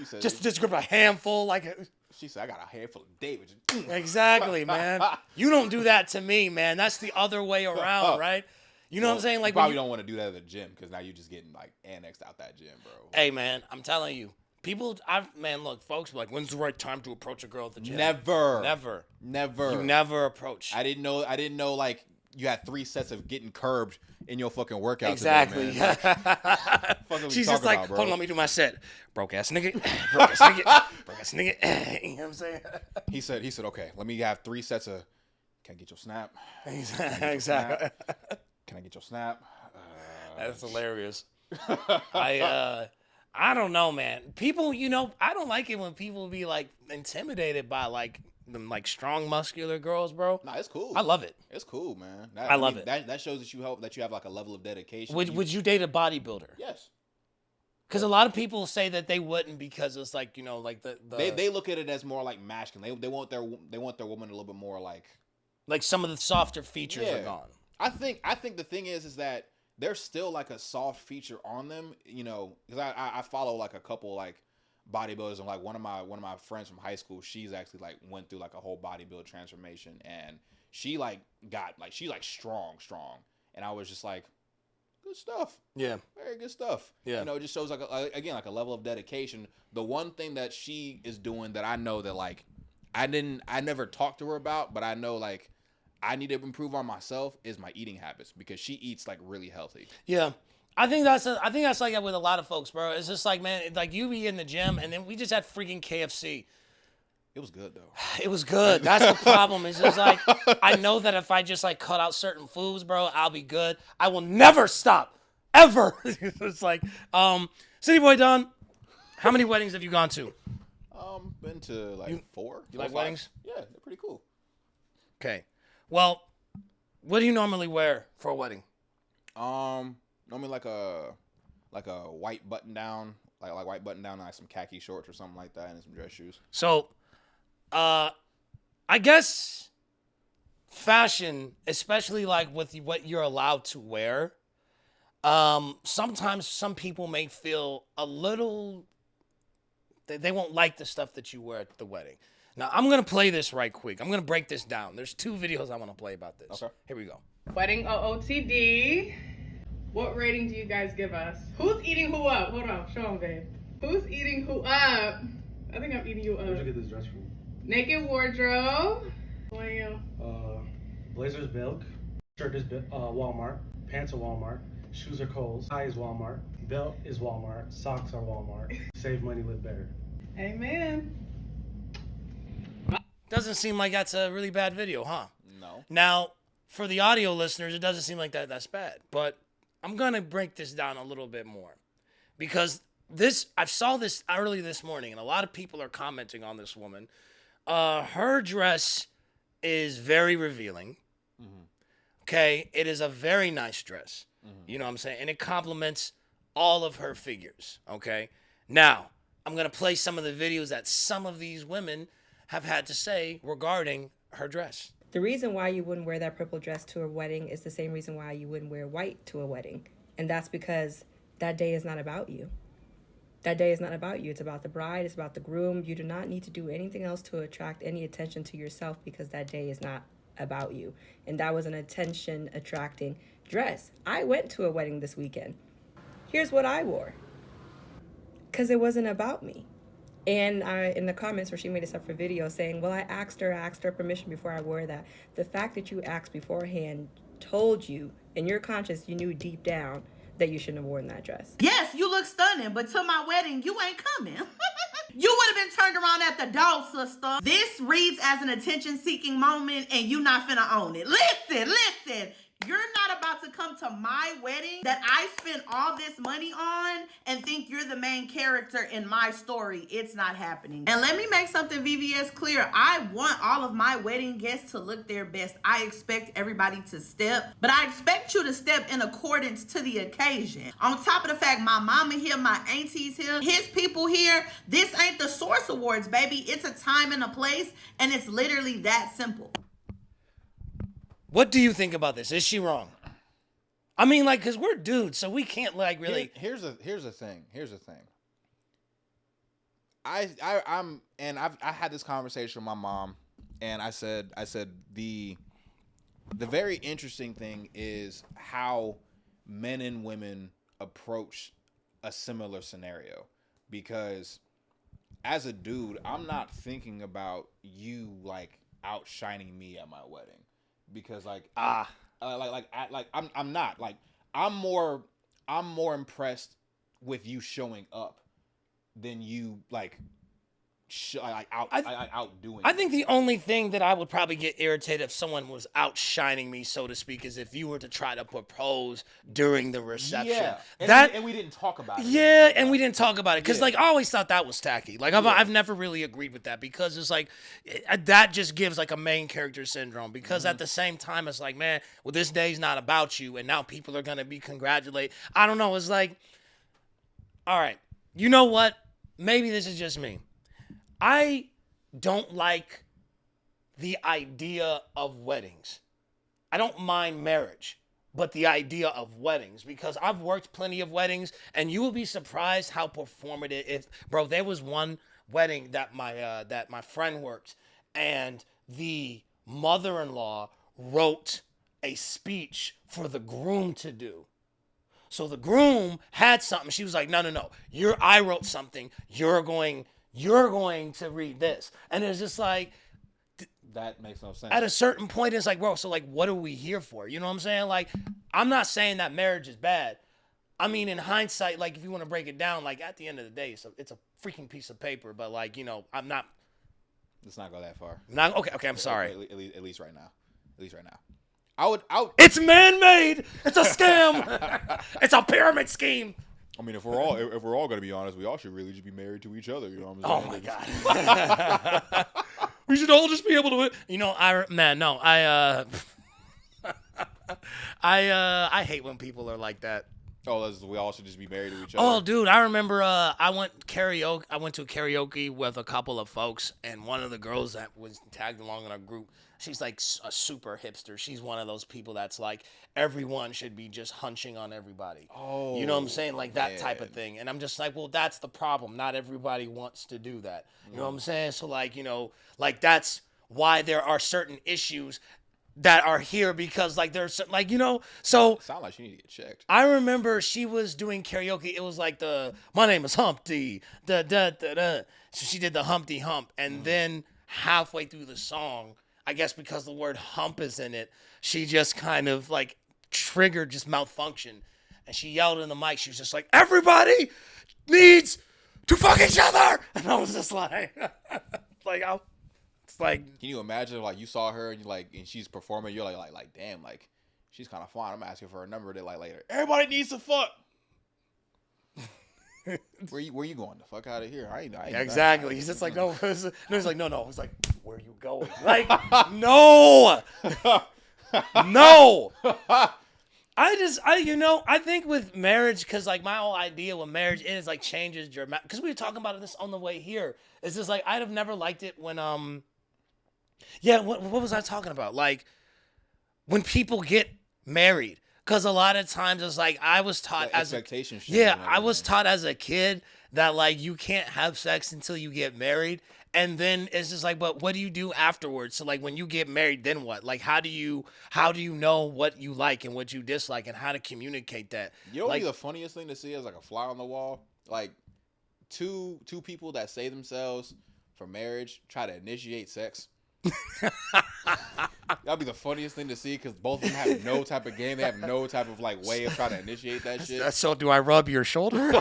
said, just grip a handful, like. She said, I got a handful of David. Exactly, man. You don't do that to me, man. That's the other way around, right? You know what I'm saying? Like, you probably don't want to do that at the gym because now you're just getting like annexed out that gym, bro. Hey, man, I'm telling you. People, look, folks, like, when's the right time to approach a girl at the gym? Never. You never approach. I didn't know like you had 3 sets of getting curbed in your fucking workout. Exactly. Today, man. She's just like, about, hold on, let me do my set. Broke ass nigga. Broke ass nigga. Broke ass nigga. You know what I'm saying? He said, okay, let me have 3 sets of. Can I get your snap? Exactly. Can I get your snap? That's hilarious. I don't know, man. People, you know, I don't like it when people be like intimidated by like them like strong muscular girls, bro. Nah, it's cool. I love it. It's cool, man. I love it. That shows that you have like a level of dedication. Would you date a bodybuilder? Yes. Because a lot of people say that they wouldn't because it's like, you know, like the they look at it as more like masculine. They want their woman a little bit more like some of the softer features are gone. I think the thing is that there's still like a soft feature on them, you know, because I follow like a couple like bodybuilders, and like one of my friends from high school, she's actually like went through like a whole bodybuild transformation, and she like got like she's like strong, and I was just like, good stuff. Yeah, very good stuff. Yeah, you know, it just shows like again like a level of dedication. The one thing that she is doing that I know that like I never talked to her about, but I know like I need to improve on myself is my eating habits, because she eats like really healthy. Yeah. I think that's like that with a lot of folks, bro. It's just like, man, like you be in the gym and then we just had freaking KFC. It was good though. It was good. That's the problem. It's just like, I know that if I just like cut out certain foods, bro, I'll be good. I will never stop. Ever. It's like, Cityy'Boi Don, how many weddings have you gone to? Been to like 4. You like weddings? Yeah, they're pretty cool. Okay. Well, what do you normally wear for a wedding? Normally like a white button down, like white button down, like some khaki shorts or something like that, and some dress shoes. So, I guess fashion, especially like with what you're allowed to wear, sometimes some people may feel a little, they won't like the stuff that you wear at the wedding. Now, I'm going to play this right quick. I'm going to break this down. There's 2 videos I want to play about this. Okay. Here we go. Wedding OOTD. What rating do you guys give us? Who's eating who up? Hold on. Show them, babe. Who's eating who up? I think I'm eating you up. Where'd you get this dress from? Naked wardrobe. What are you? Blazer's Milk. Shirt is Walmart. Pants are Walmart. Shoes are Kohl's. Tie is Walmart. Belt is Walmart. Socks are Walmart. Save money, live better. Amen. Doesn't seem like that's a really bad video, huh? No. Now, for the audio listeners, it doesn't seem like that's bad. But I'm going to break this down a little bit more. Because I saw this early this morning, and a lot of people are commenting on this woman. Her dress is very revealing. Mm-hmm. Okay? It is a very nice dress. Mm-hmm. You know what I'm saying? And it complements all of her figures. Okay? Now, I'm going to play some of the videos that some of these women have had to say regarding her dress. The reason why you wouldn't wear that purple dress to a wedding is the same reason why you wouldn't wear white to a wedding. And that's because that day is not about you. That day is not about you. It's about the bride. It's about the groom. You do not need to do anything else to attract any attention to yourself, because that day is not about you. And that was an attention-attracting dress. I went to a wedding this weekend. Here's what I wore. Because it wasn't about me. And in the comments where she made a separate video saying, well, I asked her permission before I wore that. The fact that you asked beforehand told you, in your conscience, you knew deep down that you shouldn't have worn that dress. Yes, you look stunning, but to my wedding, you ain't coming. You would have been turned around at the door, sister. This reads as an attention-seeking moment, and you not finna own it. Listen. You're not about to come to my wedding that I spent all this money on and think you're the main character in my story. It's not happening. And let me make something VVS clear. I want all of my wedding guests to look their best. I expect everybody to step, but I expect you to step in accordance to the occasion. On top of the fact my mama here, my aunties here, his people here, this ain't the Source Awards, baby. It's a time and a place, and it's literally that simple. What do you think about this? Is she wrong? I mean, like, because we're dudes, so we can't, like, really... Here's the thing. I had this conversation with my mom, and I said the very interesting thing is how men and women approach a similar scenario, because as a dude, I'm not thinking about you like outshining me at my wedding, because I'm not like I'm more impressed with you showing up than you like outdoing. I think the only thing that I would probably get irritated if someone was outshining me, so to speak, is if you were to try to propose during the reception. Yeah, and we didn't talk about it. Yeah, and we didn't talk about it because, like, I always thought that was tacky. Like, I've never really agreed with that, because it's like that just gives like a main character syndrome. Because at the same time, it's like, man, well, this day's not about you, and now people are gonna be congratulate. I don't know. It's like, all right, you know what? Maybe this is just me. I don't like the idea of weddings. I don't mind marriage, but the idea of weddings, because I've worked plenty of weddings, and you will be surprised how performative. Bro, there was one wedding that my friend worked, and the mother-in-law wrote a speech for the groom to do. So the groom had something. She was like, no. I wrote something. You're going to read this. And it's just like, that makes no sense. At a certain point, it's like, bro, so like, what are we here for? You know what I'm saying? Like, I'm not saying that marriage is bad. I mean, in hindsight, like, if you want to break it down, like, at the end of the day, it's a freaking piece of paper. But, like, you know, I'm not. Let's not go that far. Okay, I'm sorry. At least right now. It's man-made. It's a scam. It's a pyramid scheme. I mean, if we're all gonna be honest, we all should really just be married to each other. You know what I'm saying? Oh my god. We should all just be able to. You know, I hate when people are like that. Oh, we all should just be married to each other. Oh, dude, I remember I went to karaoke with a couple of folks, and one of the girls that was tagged along in our group, she's like a super hipster. She's one of those people that's like, everyone should be just hunching on everybody. Oh, you know what I'm saying? Like that type of thing. And I'm just like, well, that's the problem. Not everybody wants to do that. You know what I'm saying? So like, you know, like that's why there are certain issues that are here, because like there's like, you know, so sound like she need to get checked. I remember she was doing karaoke. It was like my name is Humpty, So she did the Humpty Hump, and then halfway through the song, I guess because the word hump is in it, she just kind of like triggered just malfunction, and she yelled in the mic. She was just like, everybody needs to fuck each other, and I was just like, like, can you imagine like you saw her and you like, and she's performing, you're like damn, like she's kind of fine. I'm asking for her number. They're like later, everybody needs to fuck. Where you going? The fuck out of here? I ain't exactly. He's just like, no. He's like, no. He's like, where are you going? Like, no. I think with marriage, because like my whole idea with marriage is like changes dramatic. Because we were talking about this on the way here. It's just like I'd have never liked it when what was I talking about? Like when people get married. Because a lot of times it's like I was taught I was taught as a kid that like you can't have sex until you get married. And then it's just like, but what do you do afterwards? So like when you get married, then what? Like how do you know what you like and what you dislike and how to communicate that? You know, like, the funniest thing to see is like a fly on the wall. Like two people that say themselves for marriage try to initiate sex. That'd be the funniest thing to see, because both of them have no type of game. They have no type of like way of trying to initiate that shit. So do I rub your shoulder?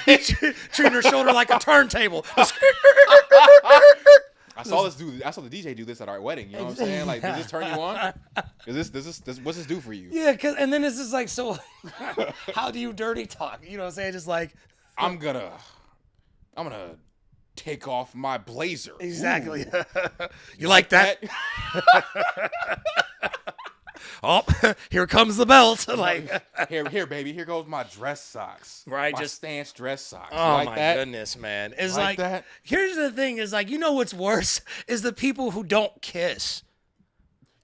Treat your shoulder like a turntable. I I saw this dude. I saw the DJ do this at our wedding. You know what I'm saying? Like, does this turn you on? Is this what's this do for you? Yeah, and then it's just like, so how do you dirty talk? You know what I'm saying? Just like, I'm gonna take off my blazer. Exactly. You like that? Oh, here comes the belt. Like, here, baby. Here goes my dress socks. Right, my just stance dress socks. You oh like my that? goodness, man. It's Like like that? here's the thing: is like, you know what's worse is the people who don't kiss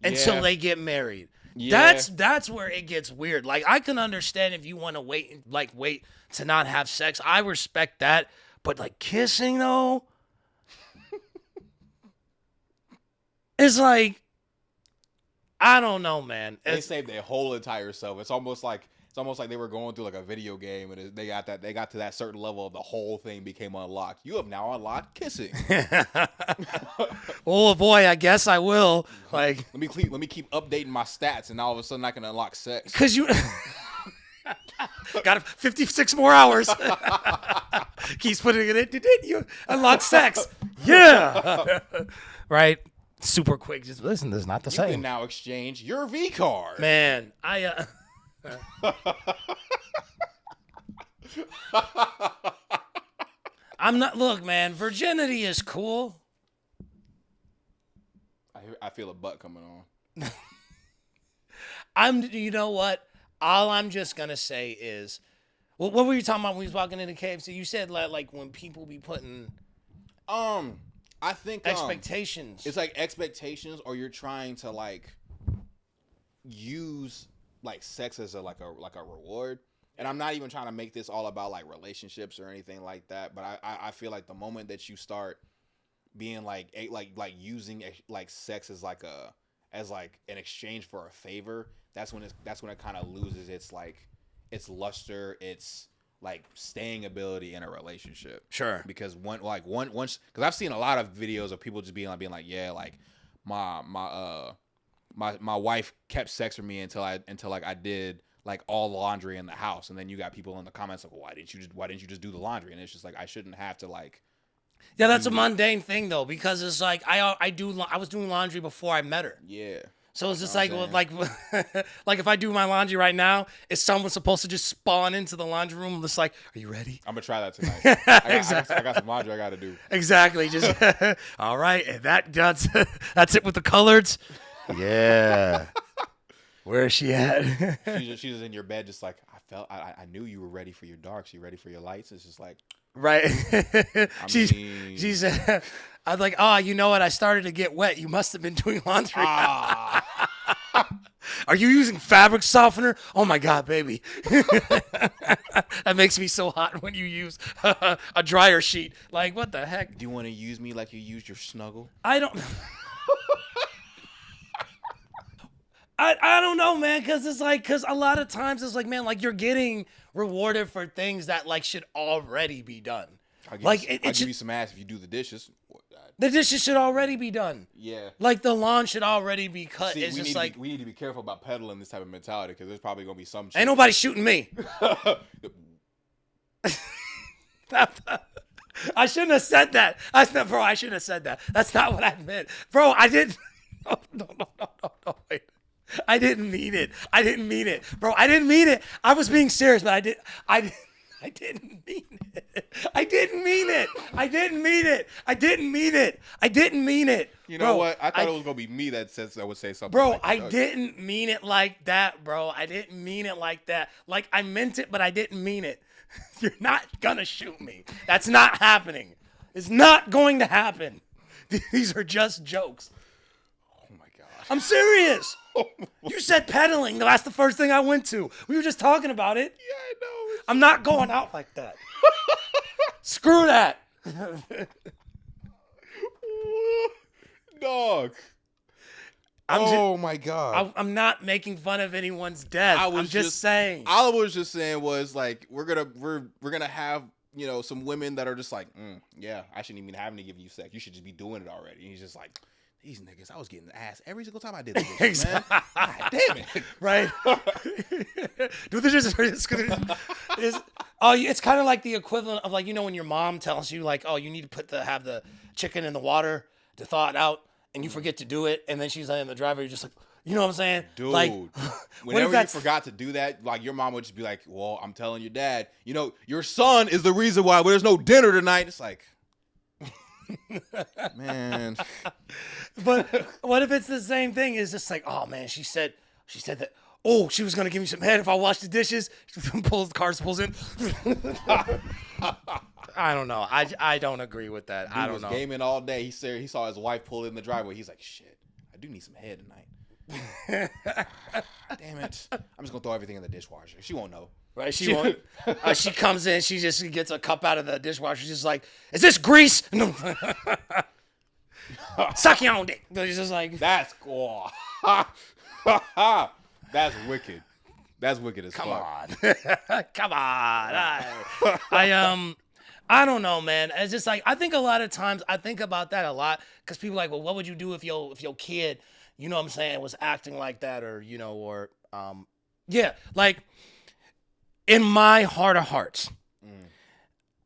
until Yeah. they get married. Yeah. That's where it gets weird. Like, I can understand if you want to wait to not have sex. I respect that, but like kissing though, it's like, I don't know, man. They saved their whole entire self. It's almost like they were going through like a video game, and they got to that certain level of the whole thing became unlocked. You have now unlocked kissing. Oh boy, I guess I will. Like, let me keep updating my stats, and all of a sudden I can unlock sex. cause you got 56 more hours. Keeps putting it in. You unlock sex. Yeah. Right. Super quick. Just listen. This is not the You same. can now exchange your V card. Man, I'm not. Look, man. Virginity is cool. I feel a butt coming on. You know what? All I'm just gonna say is, what were you talking about when we was walking into KFC? You said like when people be putting I think expectations. It's like expectations, or you're trying to like use like sex as a reward. And I'm not even trying to make this all about like relationships or anything like that. But I feel like the moment that you start being like using like sex as like an exchange for a favor, that's when it kind of loses its luster, its like staying ability in a relationship. Sure. Because once, because I've seen a lot of videos of people just being like, yeah, like my wife kept sex with me until I did like all the laundry in the house, and then you got people in the comments like, well, why didn't you just do the laundry? And it's just like, I shouldn't have to like. Yeah, that's a mundane thing though, because it's like I was doing laundry before I met her. Yeah. So it's just like if I do my laundry right now, is someone supposed to just spawn into the laundry room and just like, are you ready? I'm gonna try that tonight. I got some laundry I gotta do. Exactly. Just all right. And that's it with the coloreds. Yeah. Where is she at? She's just in your bed, just like I knew you were ready for your darks. You ready for your lights? It's just like. Right. She's I'm like, oh, you know what? I started to get wet. You must have been doing laundry. Are you using fabric softener? Oh my God, baby. That makes me so hot when you use a dryer sheet. Like, what the heck? Do you want to use me like you used your snuggle? I don't. I don't know, man, because a lot of times it's like, man, like you're getting rewarded for things that like should already be done. I'll Give you some ass if you do the dishes. The dishes should already be done. Yeah. Like the lawn should already be cut. See, it's just like we need to be careful about peddling this type of mentality, because there's probably gonna be some. Ain't nobody shooting me. I shouldn't have said that. Bro, I shouldn't have said that. That's not what I meant, bro. I didn't. No, wait. I didn't mean it. Bro. I didn't mean it. I was being serious, but I didn't mean it. I didn't mean it. You know what? I thought it was gonna be me that would say something. Bro, like I didn't mean it like that, bro. I didn't mean it like that. Like, I meant it, but I didn't mean it. You're not gonna shoot me. That's not happening. It's not going to happen. These are just jokes. Oh my God. I'm serious. You said peddling. That's the first thing I went to. We were just talking about it. Yeah, I know. I'm not going out like that. Screw that. Dog. My God. I'm not making fun of anyone's death. I'm just saying. All I was just saying was like we're gonna have, you know, some women that are just like, yeah, I shouldn't even having to give you sex. You should just be doing it already. And he's just like, these niggas, I was getting the ass every single time I did this, Exactly. man. God damn it. Right? Do they just it's kind of like the equivalent of, like, you know, when your mom tells you like, oh, you need to have the chicken in the water to thaw it out and you forget to do it, and then she's like in the driveway, you're just like, you know what I'm saying? Dude, like, whenever you forgot to do that, like your mom would just be like, well, I'm telling your dad, you know, your son is the reason why there's no dinner tonight. It's like, man. But what if it's the same thing? It's just like, oh man, she said that, oh, she was gonna give me some head if I wash the dishes. Pulls in. I don't know. I don't agree with that. I don't know. He was gaming all day. He saw his wife pull in the driveway. He's like, shit, I do need some head tonight. Damn it. I'm just gonna throw everything in the dishwasher. She won't know. Right? She won't. She comes in. She just gets a cup out of the dishwasher. She's just like, is this grease? No. Suck your own dick. She's just like, that's cool. That's wicked. That's wicked as fuck. Come on. I don't know, man. It's just like, I think a lot of times I think about that a lot because people are like, well, what would you do if your kid, you know what I'm saying, was acting like that, or, you know, or yeah, like in my heart of hearts,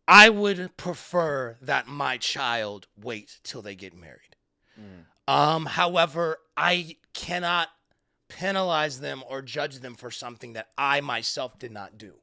I would prefer that my child wait till they get married. However, I cannot penalize them or judge them for something that I myself did not do.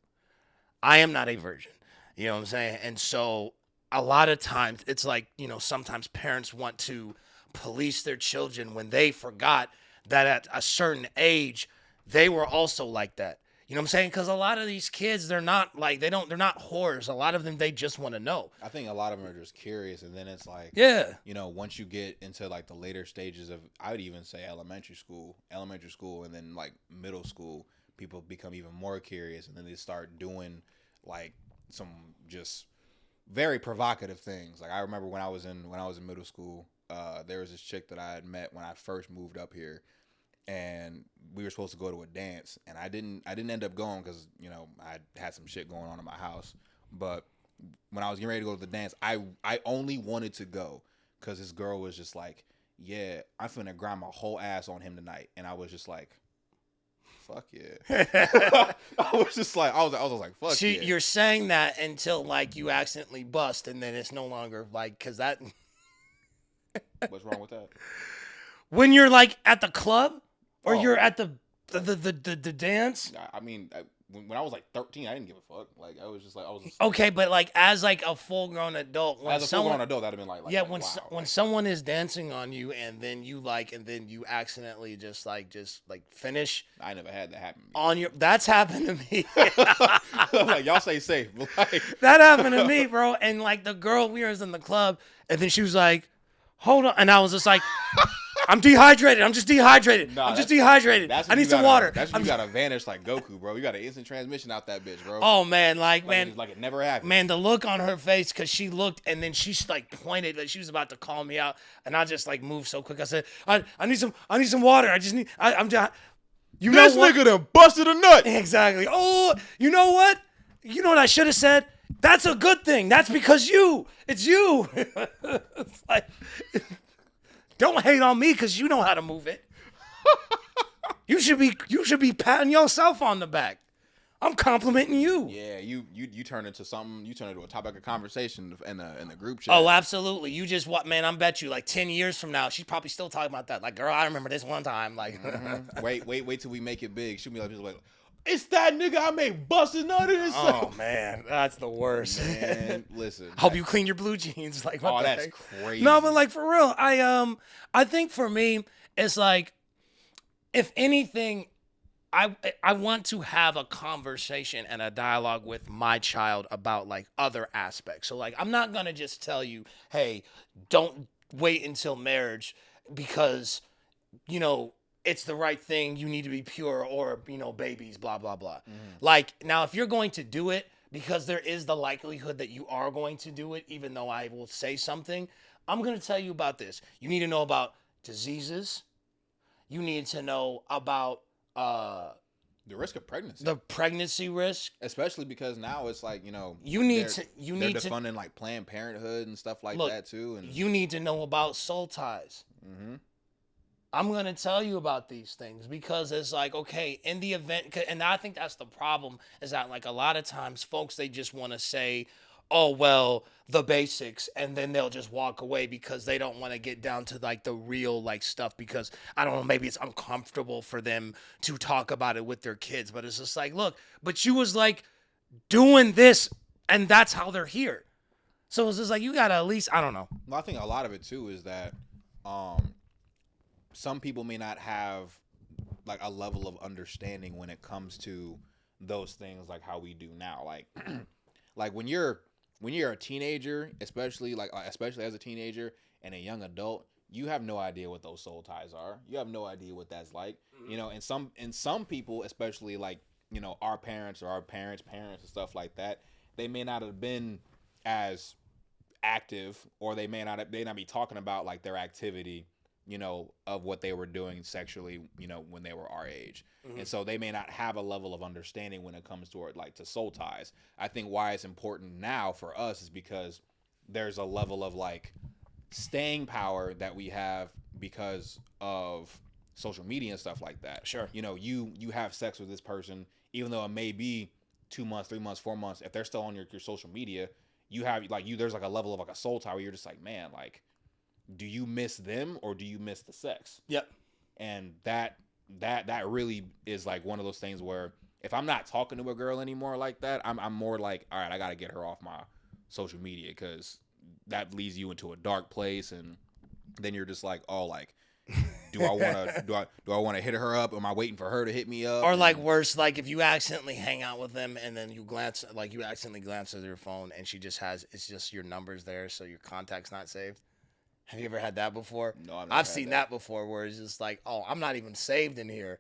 I am not a virgin. You know what I'm saying? And so a lot of times it's like, you know, sometimes parents want to police their children when they forgot that at a certain age, they were also like that. You know what I'm saying? Because a lot of these kids, they're not like, they're not whores. A lot of them, they just want to know. I think a lot of them are just curious. And then it's like, yeah, you know, once you get into like the later stages of, I would even say elementary school, and then like middle school, people become even more curious. And then they start doing like some just very provocative things. Like I remember when I was in middle school, there was this chick that I had met when I first moved up here. And we were supposed to go to a dance, and I didn't end up going because, you know, I had some shit going on in my house. But when I was getting ready to go to the dance, I only wanted to go because this girl was just like, yeah, I'm finna grind my whole ass on him tonight. And I was just like, fuck yeah. I was just like, I was like, fuck yeah. You're saying that until like you accidentally bust, and then it's no longer like, because that. What's wrong with that? When you're like at the club. Or you're at the dance? I mean, when I was like 13, I didn't give a fuck. Like, I was just like, okay, but like as like a full-grown adult. As a full-grown adult, that'd have been like yeah, like, when someone is dancing on you and then you accidentally just finish. I never had that happen to me. On your, that's happened to me. Like, y'all stay safe. Like, that happened to me, bro. And like the girl, we was in the club, and then she was like, hold on. And I was just like, I'm dehydrated. I'm just dehydrated. Nah, I'm just dehydrated. I need some water. That's when you gotta vanish like Goku, bro. You got an instant transmission out that bitch, bro. Oh man, like it never happened. Man, the look on her face, cause she looked and then she like pointed, like she was about to call me out, and I just like moved so quick. I said, I need some water. I'm just. You this know what? nigga done busted a nut. Exactly. Oh, you know what? You know what I should have said? That's a good thing. That's because it's you. It's like. Don't hate on me because you know how to move it. You should be patting yourself on the back. I'm complimenting you. Yeah, you turn into something. You turn into a topic of conversation in the group chat. Oh, absolutely. You just what, man? I bet you like 10 years from now, she's probably still talking about that. Like, girl, I remember this one time. Like, wait till we make it big. She'll be like, it's that nigga I made busting nut in his. Oh man, that's the worst. Man, listen. Hope you clean your blue jeans. Like, what that's heck? crazy. No, but like for real, I think for me, it's like, if anything, I want to have a conversation and a dialogue with my child about like other aspects. So like, I'm not gonna just tell you, hey, don't wait until marriage because, you know, it's the right thing, you need to be pure, or, you know, babies, blah, blah, blah. Like, now, if you're going to do it, because there is the likelihood that you are going to do it, even though I will say something, I'm going to tell you about this. You need to know about diseases. You need to know about the risk of pregnancy. The pregnancy risk. Especially because now it's like, you know, they're defunding like Planned Parenthood and stuff like that too. And you need to know about soul ties. Mm-hmm. I'm going to tell you about these things because it's like, okay, in the event, and I think that's the problem, is that like a lot of times folks, they just want to say, oh, well, the basics, and then they'll just walk away because they don't want to get down to like the real like stuff because I don't know, maybe it's uncomfortable for them to talk about it with their kids. But it's just like, look, but you was like doing this, and that's how they're here. So it's just like you gotta at least, I don't know. Well, I think a lot of it too is that some people may not have like a level of understanding when it comes to those things like how we do now. Like like when you're a teenager, especially as a teenager and a young adult, you have no idea what those soul ties are. You have no idea what that's like. You know, and some people, especially like, you know, our parents or our parents' parents and stuff like that, they may not have been as active, or they may not be talking about like their activity, you know, of what they were doing sexually, you know, when they were our age. And so they may not have a level of understanding when it comes to it, like to soul ties. I think why it's important now for us is because there's a level of like staying power that we have because of social media and stuff like that. Sure. You know, you have sex with this person, even though it may be 2 months, 3 months, 4 months, if they're still on your social media, you have like there's like a level of like a soul tie where you're just like, man, like, do you miss them or do you miss the sex? Yep. And that really is like one of those things where if I'm not talking to a girl anymore like that, I'm more like, all right, I got to get her off my social media, because that leads you into a dark place, and then you're just like, oh, like, do I want to hit her up? Am I waiting for her to hit me up? Or like worse, like if you accidentally hang out with them and then you accidentally glance at your phone and it's just your numbers there, so your contact's not saved. Have you ever had that before? No, I've seen that before, where it's just like, oh, I'm not even saved in here.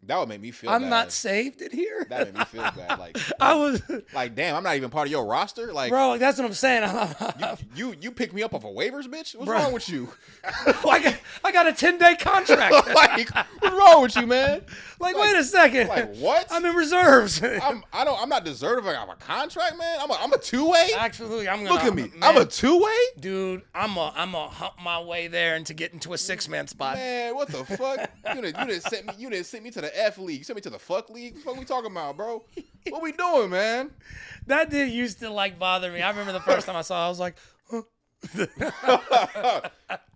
That would make me feel I'm bad. not saved in here. That made me feel bad. Like I was like, damn, I'm not even part of your roster. Like, bro, that's what I'm saying. you picked me up off of waivers, bitch. What's Bro. wrong with you? Like I got a 10-day contract. Like, what's wrong with you, man? Like, wait a second. Like, what? I'm in reserves. I'm not deserving of a contract, man. I'm a two-way. Actually, I'm gonna Look at me. man, I'm a two-way. dude. I'm a hump my way there and to get into a 6-man spot. Man, what the fuck? You didn't send me to the F league. You sent me to the fuck league. What the fuck we talking about, bro? What we doing, man? That dude used to like bother me. I remember the first time I saw it, I was like, huh.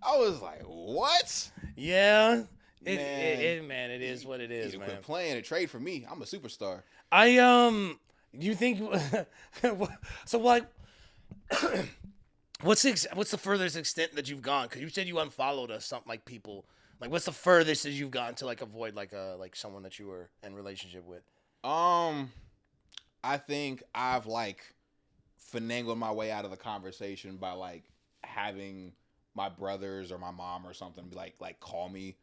I was like, what? Yeah. Man. It is what it is, You man. quit playing and trade for me. I'm a superstar. You think so? Like, what's the furthest extent that you've gone? Because you said you unfollowed us, something like people. Like, what's the furthest that you've gone to like avoid like someone that you were in relationship with? I think I've like finagled my way out of the conversation by like having my brothers or my mom or something be like call me,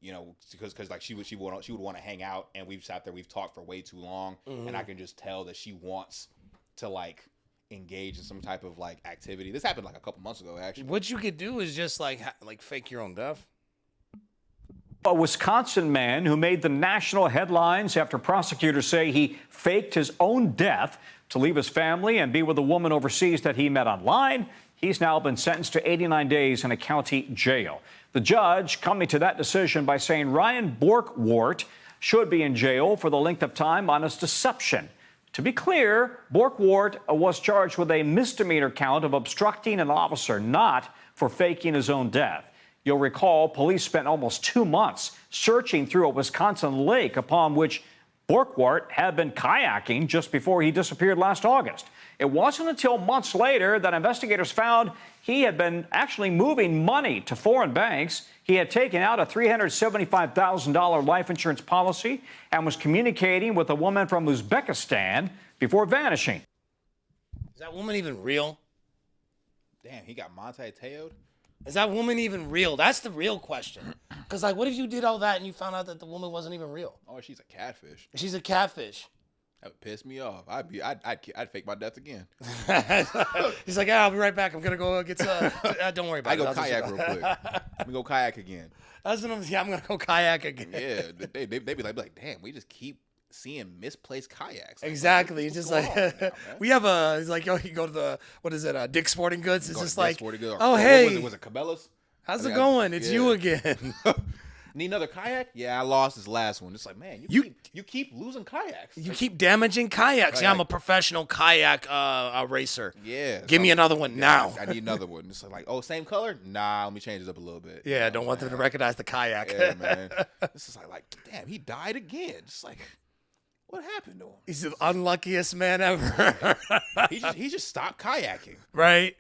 you know, because like she would want to hang out, and we've sat there, we've talked for way too long, and I can just tell that she wants to like engage in some type of like activity. This happened like a couple months ago, actually. What you could do is just like fake your own death. A Wisconsin man who made the national headlines after prosecutors say he faked his own death to leave his family and be with a woman overseas that he met online. He's now been sentenced to 89 days in a county jail. The judge coming to that decision by saying Ryan Borkwart should be in jail for the length of time on his deception. To be clear, Borkwart was charged with a misdemeanor count of obstructing an officer, not for faking his own death. You'll recall police spent almost 2 months searching through a Wisconsin lake upon which Borkwart had been kayaking just before he disappeared last August. It wasn't until months later that investigators found he had been actually moving money to foreign banks. He had taken out a $375,000 life insurance policy and was communicating with a woman from Uzbekistan before vanishing. Is that woman even real? Damn, he got Monte Teo'd? Is that woman even real? That's the real question. Because, like, what if you did all that and you found out that the woman wasn't even real? Oh, she's a catfish. She's a catfish. That would piss me off. I'd fake my death again. He's like, yeah, I'll be right back. I'm going to go get some. Don't worry about I it. go kayak real quick. Let me go kayak again. I'm going to go kayak again. Yeah, they be like, damn, we just keep seeing misplaced kayaks. Like, exactly. It's just like, now, we have a, it's like, yo, you go to the, what is it, Dick's Sporting Goods? It's just like, Sporting Goods. oh, hey. Was it Cabela's? How's it going? It's you again. Need another kayak? Yeah, I lost this last one. It's like, man, you keep losing kayaks. You keep damaging kayaks. Yeah, I'm a professional kayak racer. Yeah. Give me another one now. I need another one. It's like, oh, same color? Nah, let me change it up a little bit. Yeah, don't want them to recognize the kayak. Yeah, man. This is like, damn, he died again. Just like, what happened to him? He's the unluckiest man ever. he just stopped kayaking. Right.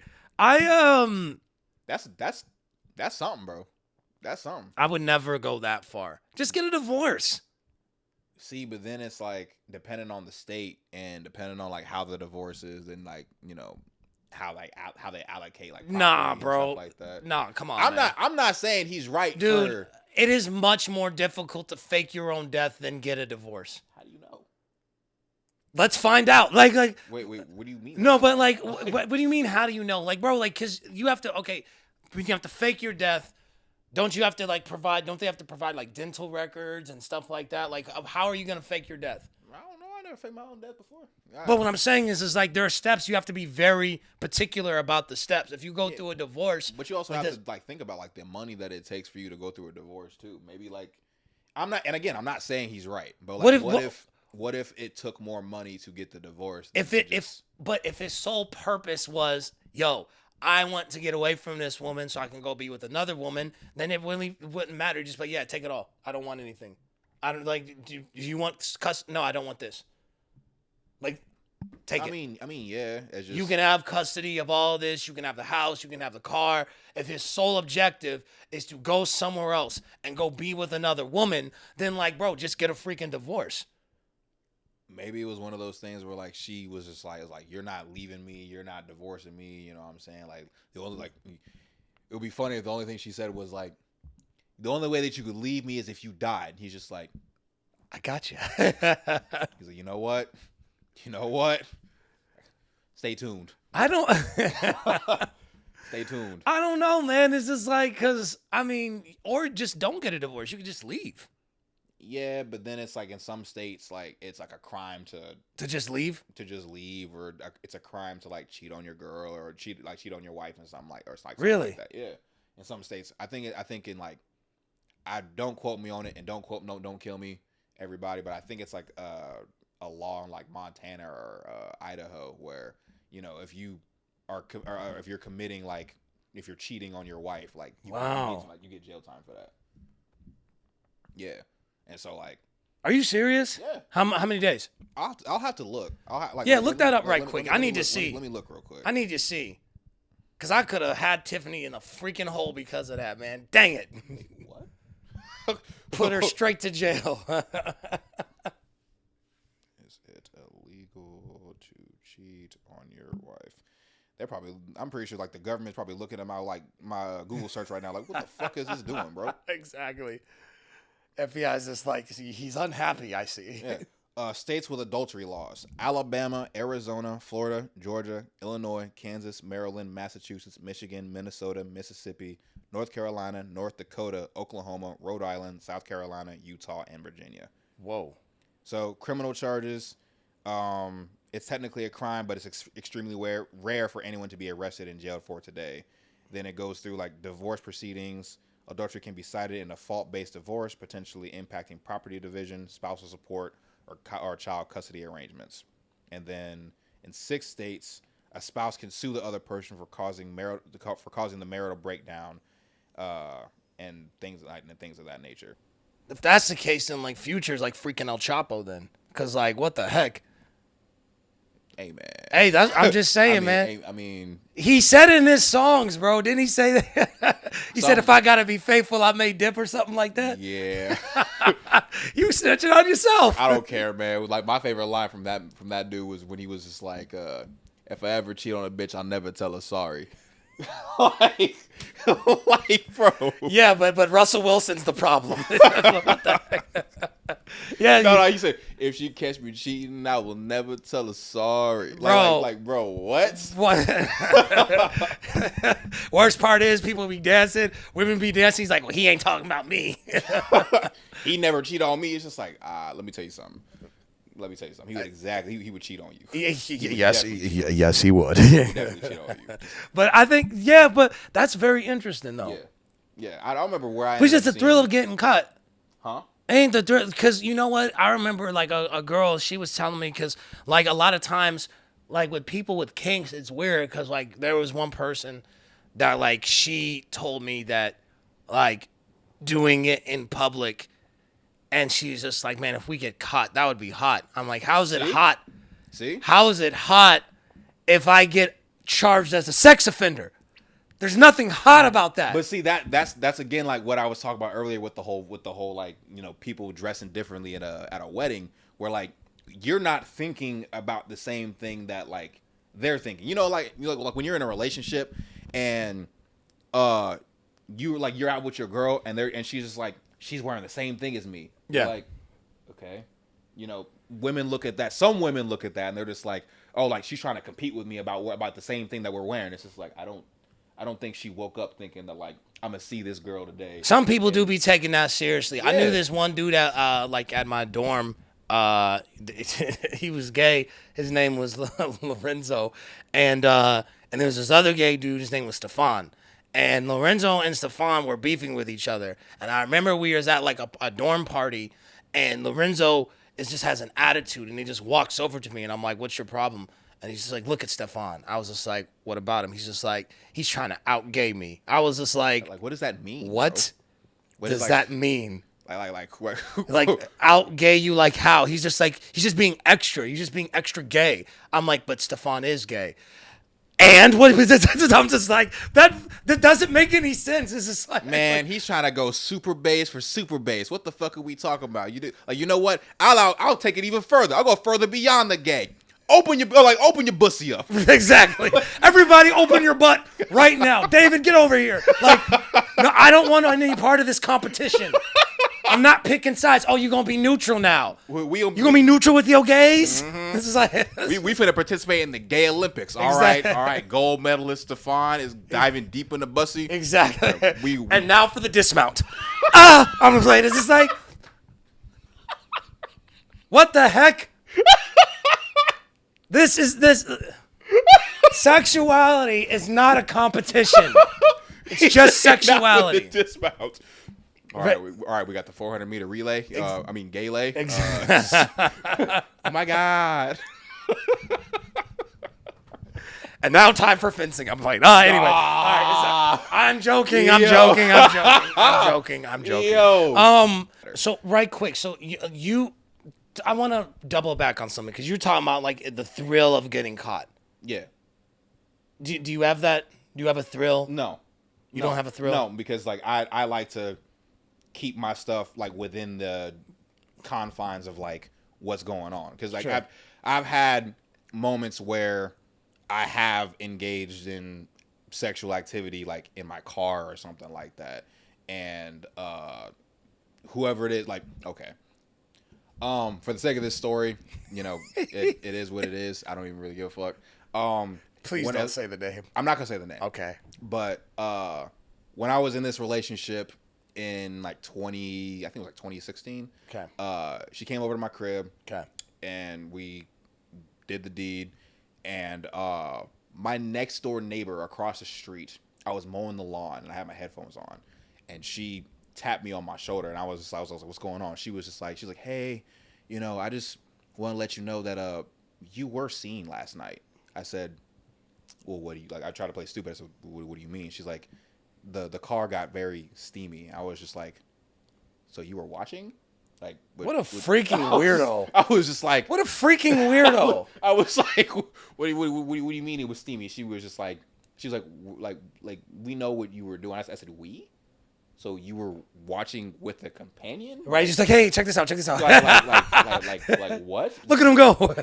That's something, bro. That's something. I would never go that far. Just get a divorce. See, but then it's like depending on the state and depending on like how the divorce is and like, you know, how they allocate like nah, and bro. stuff like that. Nah, come on. I'm not saying he's right, dude. It is much more difficult to fake your own death than get a divorce. How do you know? Let's find out. Like wait, what do you mean? No, but like what do you mean how do you know? Like, bro, like cuz you have to you have to fake your death. Don't you have to like provide? Don't they have to provide like dental records and stuff like that? Like, how are you gonna fake your death? I don't know. I never faked my own death before. But what I'm saying is like there are steps. You have to be very particular about the steps. If you go through a divorce, but you also have to like think about like the money that it takes for you to go through a divorce too. Maybe like I'm not saying he's right, but like what if it took more money to get the divorce? If his sole purpose was, yo, I want to get away from this woman so I can go be with another woman, then it really wouldn't matter. Just like, yeah, take it all. I don't want anything. I don't like. Do you want No, I don't want this. Like, take it. I mean, yeah. It's just... You can have custody of all this. You can have the house. You can have the car. If his sole objective is to go somewhere else and go be with another woman, then like, bro, just get a freaking divorce. Maybe it was one of those things where like she was just like, you're not leaving me, you're not divorcing me, you know what I'm saying? Like the only like it would be funny if the only thing she said was like, the only way that you could leave me is if you died. He's just like, I got you. He's like, you know what? Stay tuned. I don't. Stay tuned. I don't know, man. It's just like, cause I mean, or just don't get a divorce. You can just leave. Yeah, but then it's like in some states, like it's like a crime to just leave, or it's a crime to like cheat on your girl or cheat on your wife and something like, or it's like really like that. Yeah, in some states, I think in like, I don't quote me on it and don't kill me, everybody, but I think it's like a law in like Montana or Idaho where, you know, if you are or if you're committing like if you're cheating on your wife, like you get jail time for that. Yeah. And so, like, are you serious? Yeah. How many days? I'll have to look. Look that up right quick. I need to see. Let me look real quick. I need to see, cause I could have had Tiffany in a freaking hole because of that, man. Dang it! What? Put her straight to jail. Is it illegal to cheat on your wife? I'm pretty sure like the government's probably looking at my Google search right now. Like, what the fuck is this doing, bro? Exactly. FBI is just like, he's unhappy, I see. Yeah. States with adultery laws: Alabama, Arizona, Florida, Georgia, Illinois, Kansas, Maryland, Massachusetts, Michigan, Minnesota, Mississippi, North Carolina, North Dakota, Oklahoma, Rhode Island, South Carolina, Utah, and Virginia. Whoa. So criminal charges, it's technically a crime, but it's extremely rare for anyone to be arrested and jailed for today. Then it goes through like divorce proceedings. Adultery can be cited in a fault-based divorce, potentially impacting property division, spousal support, or child custody arrangements. And then in 6 states, a spouse can sue the other person for causing the marital breakdown, and things of that nature. If that's the case, then like Future's like freaking El Chapo then, cause like what the heck? Hey man. Hey, I'm just saying, man. I mean, he said in his songs, bro. Didn't he say that? He said, "If I gotta be faithful, I may dip," or something like that. Yeah. You snitching on yourself. I don't care, man. Like my favorite line from that dude was when he was just like, "If I ever cheat on a bitch, I'll never tell her sorry." like, bro. Yeah, but Russell Wilson's the problem. What the heck? Yeah. No, you said if she catch me cheating, I will never tell her sorry. Bro. Like, bro, what? Worst part is people be dancing, women be dancing. He's like, well, he ain't talking about me. He never cheated on me. It's just like, let me tell you something. He would he would cheat on you. Yes, he would. He definitely cheat on you. But I think, but that's very interesting though. Yeah. Yeah, I don't remember where I. But it's just ended the up thrill seeing- of getting cut. Huh? Ain't the thrill, because you know what? I remember like a girl, she was telling me, because like a lot of times, like with people with kinks, it's weird because like there was one person that like she told me that like doing it in public, and she's just like, man, if we get caught, that would be hot. I'm like, how's it See? hot? See? How is it hot if I get charged as a sex offender? There's nothing hot about that. But see that's again like what I was talking about earlier with the whole like, you know, people dressing differently at a wedding, where like you're not thinking about the same thing that like they're thinking. You know, like when you're in a relationship and you're out with your girl and she's just like, she's wearing the same thing as me. Yeah. You're like, okay. You know, women look at that. Some women look at that and they're just like, oh, like she's trying to compete with me about the same thing that we're wearing. It's just like I don't think she woke up thinking that like I'm gonna see this girl today. Some people do be taking that seriously. I Yeah. knew this one dude at like at my dorm. He was gay. His name was Lorenzo, and there was this other gay dude. His name was Stefan. And Lorenzo and Stefan were beefing with each other. And I remember we was at like a dorm party, and Lorenzo just has an attitude, and he just walks over to me, and I'm like, "What's your problem?" And he's just like, "Look at Stefan." I was just like, "What about him?" He's just like, "He's trying to out gay me." I was just like, Like, what does that mean? "What What does is, like- that mean?" Like what? Like out gay you like how? He's just like, he's just being extra. He's just being extra gay. I'm like, but Stefan is gay. And what was it? I'm just like, that doesn't make any sense. It's just like, Man, he's trying to go super bass for super bass. What the fuck are we talking about? You know what? I'll take it even further. I'll go further beyond the gay. Open your bussy up. Exactly. Everybody open your butt right now. David, get over here. Like, no, I don't want any part of this competition. I'm not picking sides. Oh, you're going to be neutral now. You You're going to be neutral with your gays? This is like... we finna participate in the gay Olympics. All Exactly. right. Gold medalist Stefan is diving deep in the bussy. Exactly. We- And now for the dismount. I'm just like, it's just like... What the heck? This sexuality is not a competition. It's just sexuality. Not with the dismount. All right, we got the 400-meter relay. Gay lay. Oh my God. And now time for fencing. I'm like, anyway. All right, I'm joking. I'm joking. Yo. So right quick. So I want to double back on something because you're talking about like the thrill of getting caught. Yeah. Do you have that? Do you have a thrill? No. You don't have a thrill? No, because like I like to keep my stuff like within the confines of like what's going on. Because like Sure. I've had moments where I have engaged in sexual activity like in my car or something like that, and whoever it is, like, okay. For the sake of this story, you know, it is what it is. I don't even really give a fuck. Please don't say the name. I'm not gonna say the name. Okay. But when I was in this relationship in like 2016. Okay. She came over to my crib. Okay. And we did the deed. And my next door neighbor across the street, I was mowing the lawn and I had my headphones on, and she tapped me on my shoulder, and I was like, what's going on? She's like, hey, you know, I just want to let you know that you were seen last night. I said, well, what do you like? I tried to play stupid. I said, what do you mean? She's like, the car got very steamy. I was just like, so you were watching? Like, what a freaking weirdo. I was just like, what a freaking weirdo. I was like, what do you mean it was steamy? She was like, we know what you were doing. I said, we? So you were watching with a companion? Right, just like, hey, check this out. Like what? Look at him go.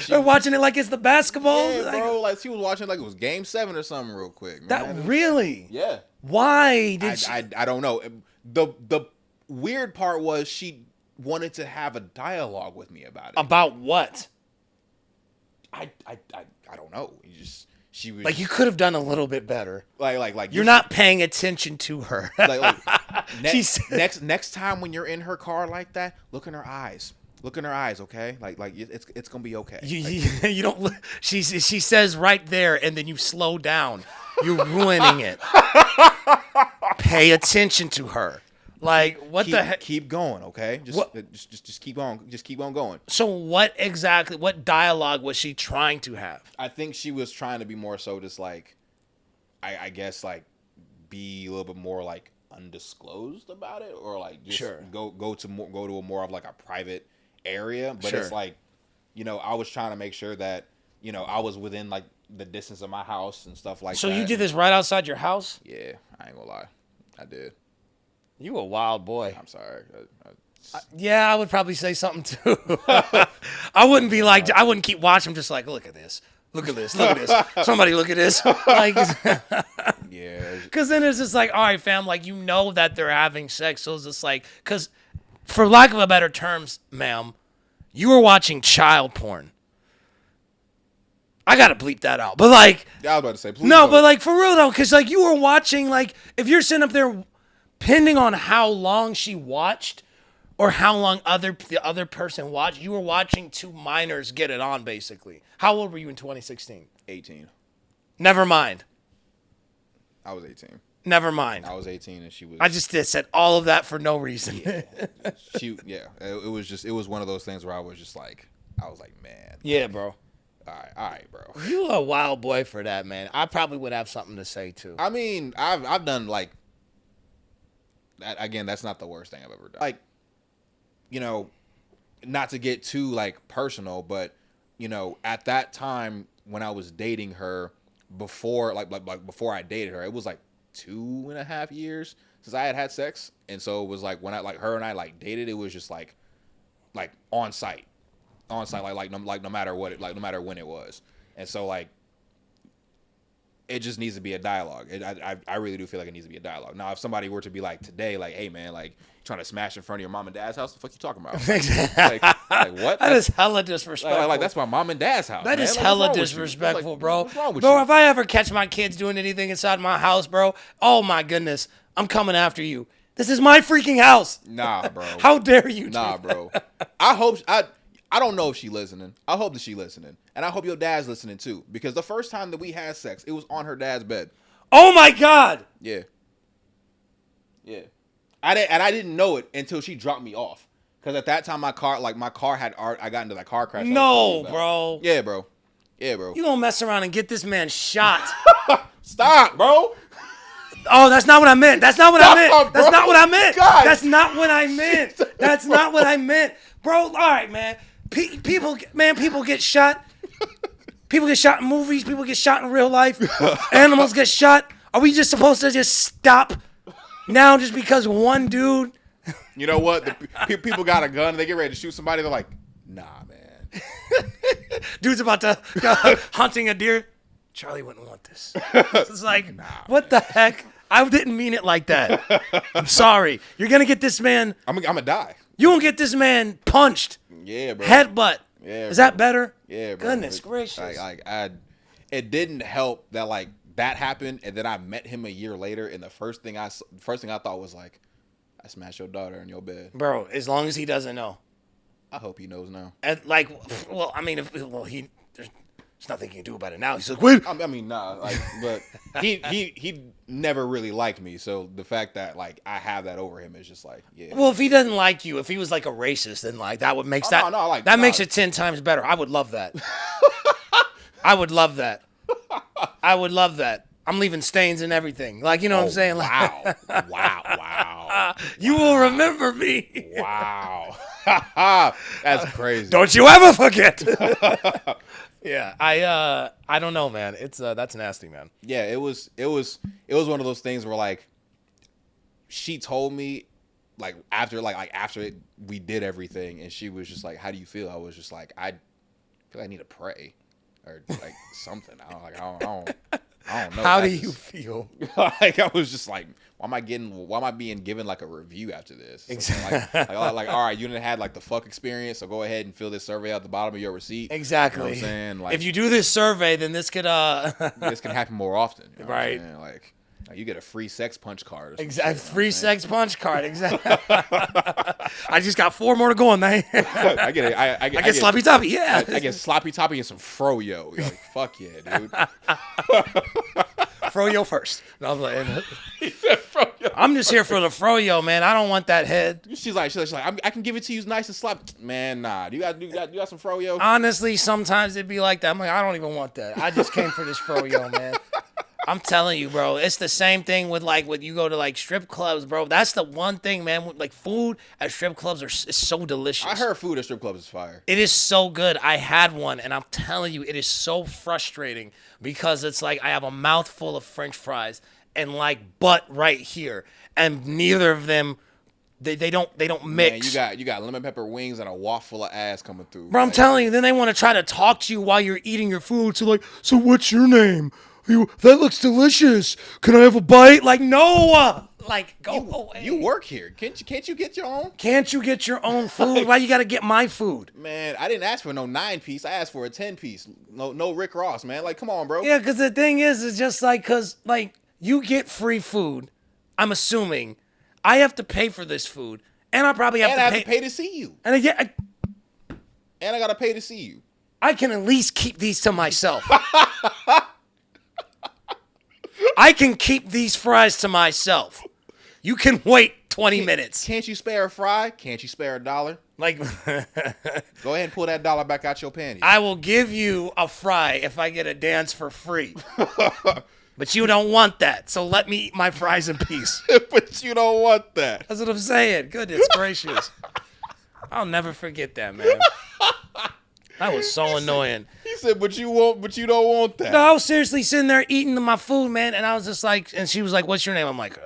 They're watching it like it's the basketball. Yeah, bro. Like she was watching like it was Game 7 or something real quick. Man. Really? Yeah. Why did she? I don't know. The weird part was she wanted to have a dialogue with me about it. About what? I don't know. She was like, you could have done a little bit better. Like you're not paying attention to her. Next time when you're in her car like that, look in her eyes. Look in her eyes, okay? Like it's gonna be okay. You don't. She says right there, and then you slow down. You're ruining it. Pay attention to her. Like, what the heck? Keep going, okay? Just keep on. Just keep on going. So what dialogue was she trying to have? I think she was trying to be more so just like, I guess like, be a little bit more like undisclosed about it, or like just go to a more of like a private area. But it's like, you know, I was trying to make sure that, you know, I was within like the distance of my house and stuff like that. So you did this right outside your house? Yeah, I ain't gonna lie, I did. You a wild boy. I'm sorry. Yeah, I would probably say something too. I wouldn't keep watching. I'm just like, look at this. Look at this. Look at this. Somebody look at this. Like, yeah. Because then it's just like, all right, fam, like, you know that they're having sex. So it's just like, because for lack of a better terms, ma'am, you were watching child porn. I got to bleep that out. But like. Yeah, I was about to say, please. No, but like, for real though, because like, you were watching, like, if you're sitting up there, depending on how long she watched or how long the other person watched, you were watching two minors get it on, basically. How old were you in 2016? 18. Never mind. I was 18. Never mind. I was 18 and she was. I just said all of that for no reason. Yeah. It was one of those things where I was like, man. Yeah, bro. All right, bro. You a wild boy for that, man. I probably would have something to say too. I mean, I've done like that. Again, that's not the worst thing I've ever done. Like, you know, not to get too like personal, but you know, at that time when I was dating her, before before I dated her, it was like 2.5 years since I had sex, and so it was like when I like her and I like dated, it was just like on site, like no matter what no matter when it was, and so like it just needs to be a dialogue. I really do feel like it needs to be a dialogue. Now, if somebody were to be like today, like, hey man, like trying to smash in front of your mom and dad's house, the fuck you talking about? like what? That is hella disrespectful. Like that's my mom and dad's house. That is like, hella disrespectful, bro. What's wrong with bro, you? if I ever catch my kids doing anything inside my house, bro, oh my goodness, I'm coming after you. This is my freaking house. Nah, bro. How dare you? Nah, bro. I don't know if she's listening. I hope that she's listening. And I hope your dad's listening too. Because the first time that we had sex, it was on her dad's bed. Oh my God. Yeah. Yeah. I didn't know it until she dropped me off. Because at that time, I got into that car crash. No, bro. Yeah, bro. Yeah, bro. You gonna mess around and get this man shot. Stop, bro. Oh, that's not what I meant. That's not what I meant. That's not what I meant. God. That's not what I meant. That's not what I meant. Bro, all right, man. People get shot. People get shot in movies. People get shot in real life. Animals get shot. Are we just supposed to just stop now just because one dude? You know what? People got a gun and they get ready to shoot somebody. They're like, nah, man. Dude's about to go hunting a deer. Charlie wouldn't want this. It's like, nah, what the heck? I didn't mean it like that. I'm sorry. You're going to get this man. I'm going to die. You won't get this man punched. Yeah, bro. Headbutt. Yeah, Is that better? Yeah, bro. Goodness gracious. It didn't help that like that happened, and then I met him a year later, and the first thing I thought was like, I smashed your daughter in your bed. Bro, as long as he doesn't know. I hope he knows now. And like, well, I mean, there's nothing he can do about it now. He's like, wait. I mean, nah, like, but he never really liked me, so the fact that like I have that over him is just like, yeah. Well, if he doesn't like you, if he was like a racist, then like that would make makes it 10 times better. I would love that. I would love that. I would love that. I'm leaving stains and everything. Like, you know what I'm saying? Like, Wow. You will remember me. Wow. That's crazy. Don't you ever forget. Yeah, I don't know, man. It's that's nasty, man. Yeah, it was one of those things where like she told me like after we did everything, and she was just like, "How do you feel?" I was just like, "I feel like I need to pray or like something." I don't know. How do you feel? Like I was just like, why am I being given like a review after this? Exactly. Like, all right, you didn't have like the fuck experience, so go ahead and fill this survey at the bottom of your receipt. Exactly. You know what I'm saying? Like, if you do this survey, then this could this can happen more often. You know right. What I'm saying? Like you get a free sex punch card. Exactly. Free sex punch card. Exactly. I just got 4 more to go on that. I get sloppy toppy. Yeah. I get sloppy toppy and some froyo. You're like, fuck yeah, dude. Froyo first. No, I'm like, I'm just here for the froyo, man. I don't want that head. She's like, I can give it to you nice and sloppy. Man, nah. You got some froyo? Honestly, sometimes it'd be like that. I'm like, I don't even want that. I just came for this froyo, man. I'm telling you, bro. It's the same thing with like when you go to like strip clubs, bro. That's the one thing, man. Like food at strip clubs is so delicious. I heard food at strip clubs is fire. It is so good. I had one, and I'm telling you, it is so frustrating because it's like I have a mouthful of French fries and like butt right here, and neither of them, they don't mix. Man, you got lemon pepper wings and a waffle of ass coming through. Bro, I'm telling you, then they want to try to talk to you while you're eating your food. So like, so what's your name? That looks delicious. Can I have a bite? Like, no. Like, go away. You work here. Can't you get your own? Can't you get your own food? Why you got to get my food? Man, I didn't ask for no 9-piece. I asked for a 10-piece. No Rick Ross, man. Like, come on, bro. Yeah, because the thing is, it's just like, because, like, you get free food. I'm assuming. I have to pay for this food. And I probably have to pay to see you. And I got to pay to see you. I can at least keep these to myself. I can keep these fries to myself. You can wait 20 minutes. Can't you spare a fry? Can't you spare $1? Like, go ahead and pull that $1 back out your panties. I will give you a fry if I get a dance for free. But you don't want that, so let me eat my fries in peace. But you don't want that. That's what I'm saying. Goodness gracious. I'll never forget that, man. That was so annoying. He said, but you don't want that. No, I was seriously sitting there eating my food, man, and I was just like, and she was like, what's your name? I'm like,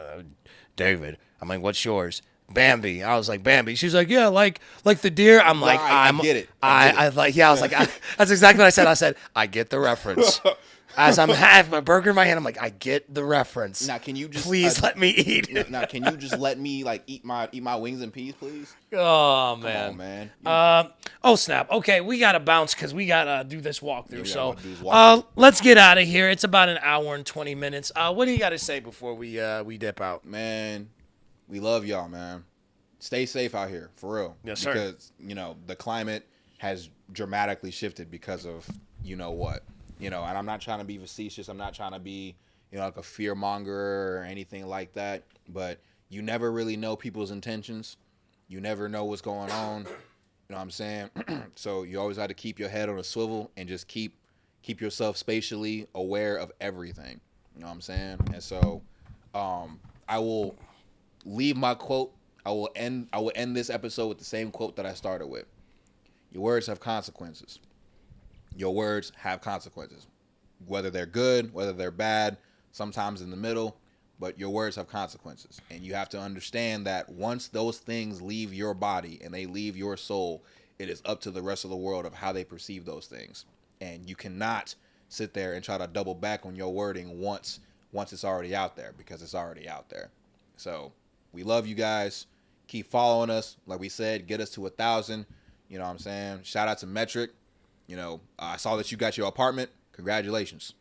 David. I'm like, what's yours? Bambi. I was like, Bambi. She's like, yeah, like the deer. I'm like, I get it. I like, yeah, I was like, that's exactly what I said. I said, I get the reference. As I'm having my burger in my hand, I'm like, I get the reference. Now, can you just please let me eat? Now, can you just let me like eat my wings in peace, please? Oh man, come on, man. Oh snap. Okay, we gotta bounce because we gotta do this walkthrough. So, let's get out of here. It's about an hour and 20 minutes. What do you gotta say before we dip out? Man, we love y'all, man. Stay safe out here, for real. Yes, sir. Because the climate has dramatically shifted because of what. And I'm not trying to be facetious. I'm not trying to be, like a fear monger or anything like that. But you never really know people's intentions. You never know what's going on. You know what I'm saying? So you always have to keep your head on a swivel and just keep yourself spatially aware of everything. You know what I'm saying? And so I will leave my quote. I will end this episode with the same quote that I started with. Your words have consequences. Your words have consequences, whether they're good, whether they're bad, sometimes in the middle, but your words have consequences. And you have to understand that once those things leave your body and they leave your soul, it is up to the rest of the world of how they perceive those things. And you cannot sit there and try to double back on your wording once it's already out there, because it's already out there. So we love you guys. Keep following us. Like we said, get us to 1,000. You know what I'm saying? Shout out to Metric. I saw that you got your apartment. Congratulations.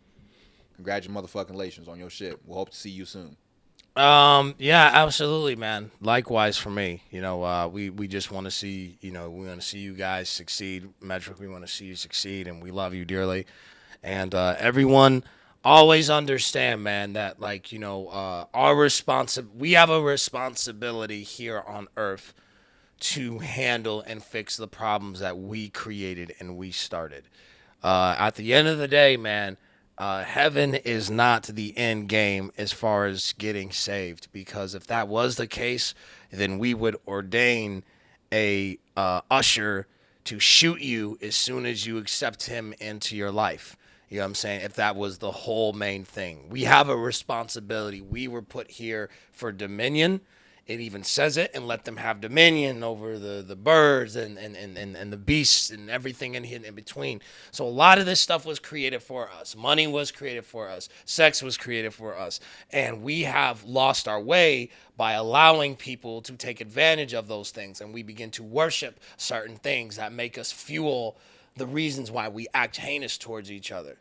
Congratulations on your shit. We'll hope to see you soon. Yeah, absolutely, man. Likewise for me. We just want to see, we want to see you guys succeed. Metric, we want to see you succeed, and we love you dearly. And everyone always understand, man, that we have a responsibility here on Earth to handle and fix the problems that we created and we started. At the end of the day, man, heaven is not the end game as far as getting saved, because if that was the case, then we would ordain a usher to shoot you as soon as you accept him into your life. You know what I'm saying? If that was the whole main thing. We have a responsibility. We were put here for dominion. It even says it, and let them have dominion over the birds and the beasts and everything in between. So a lot of this stuff was created for us. Money was created for us. Sex was created for us. And we have lost our way by allowing people to take advantage of those things. And we begin to worship certain things that make us fuel the reasons why we act heinous towards each other.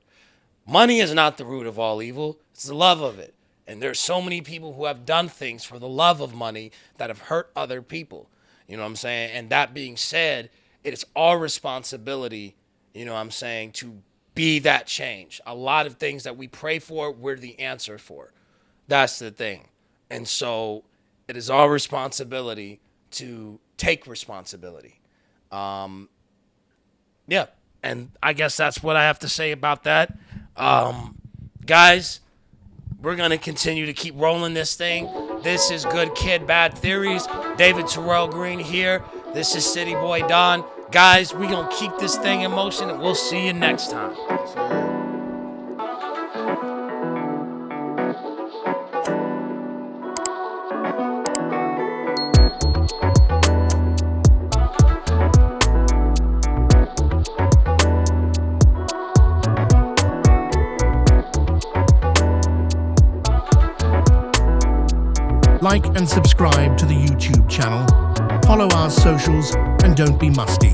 Money is not the root of all evil. It's the love of it. And there's so many people who have done things for the love of money that have hurt other people. You know what I'm saying? And that being said, it is our responsibility, you know what I'm saying, to be that change. A lot of things that we pray for, we're the answer for. That's the thing. And so it is our responsibility to take responsibility. Yeah, and I guess that's what I have to say about that. Guys, we're going to continue to keep rolling this thing. This is Good Kid, Bad Theories. David Terrell Green here. This is Cityy'Boi Don. Guys, we're going to keep this thing in motion, and we'll see you next time. Yes, sir. Like and subscribe to the YouTube channel. Follow our socials and don't be musty.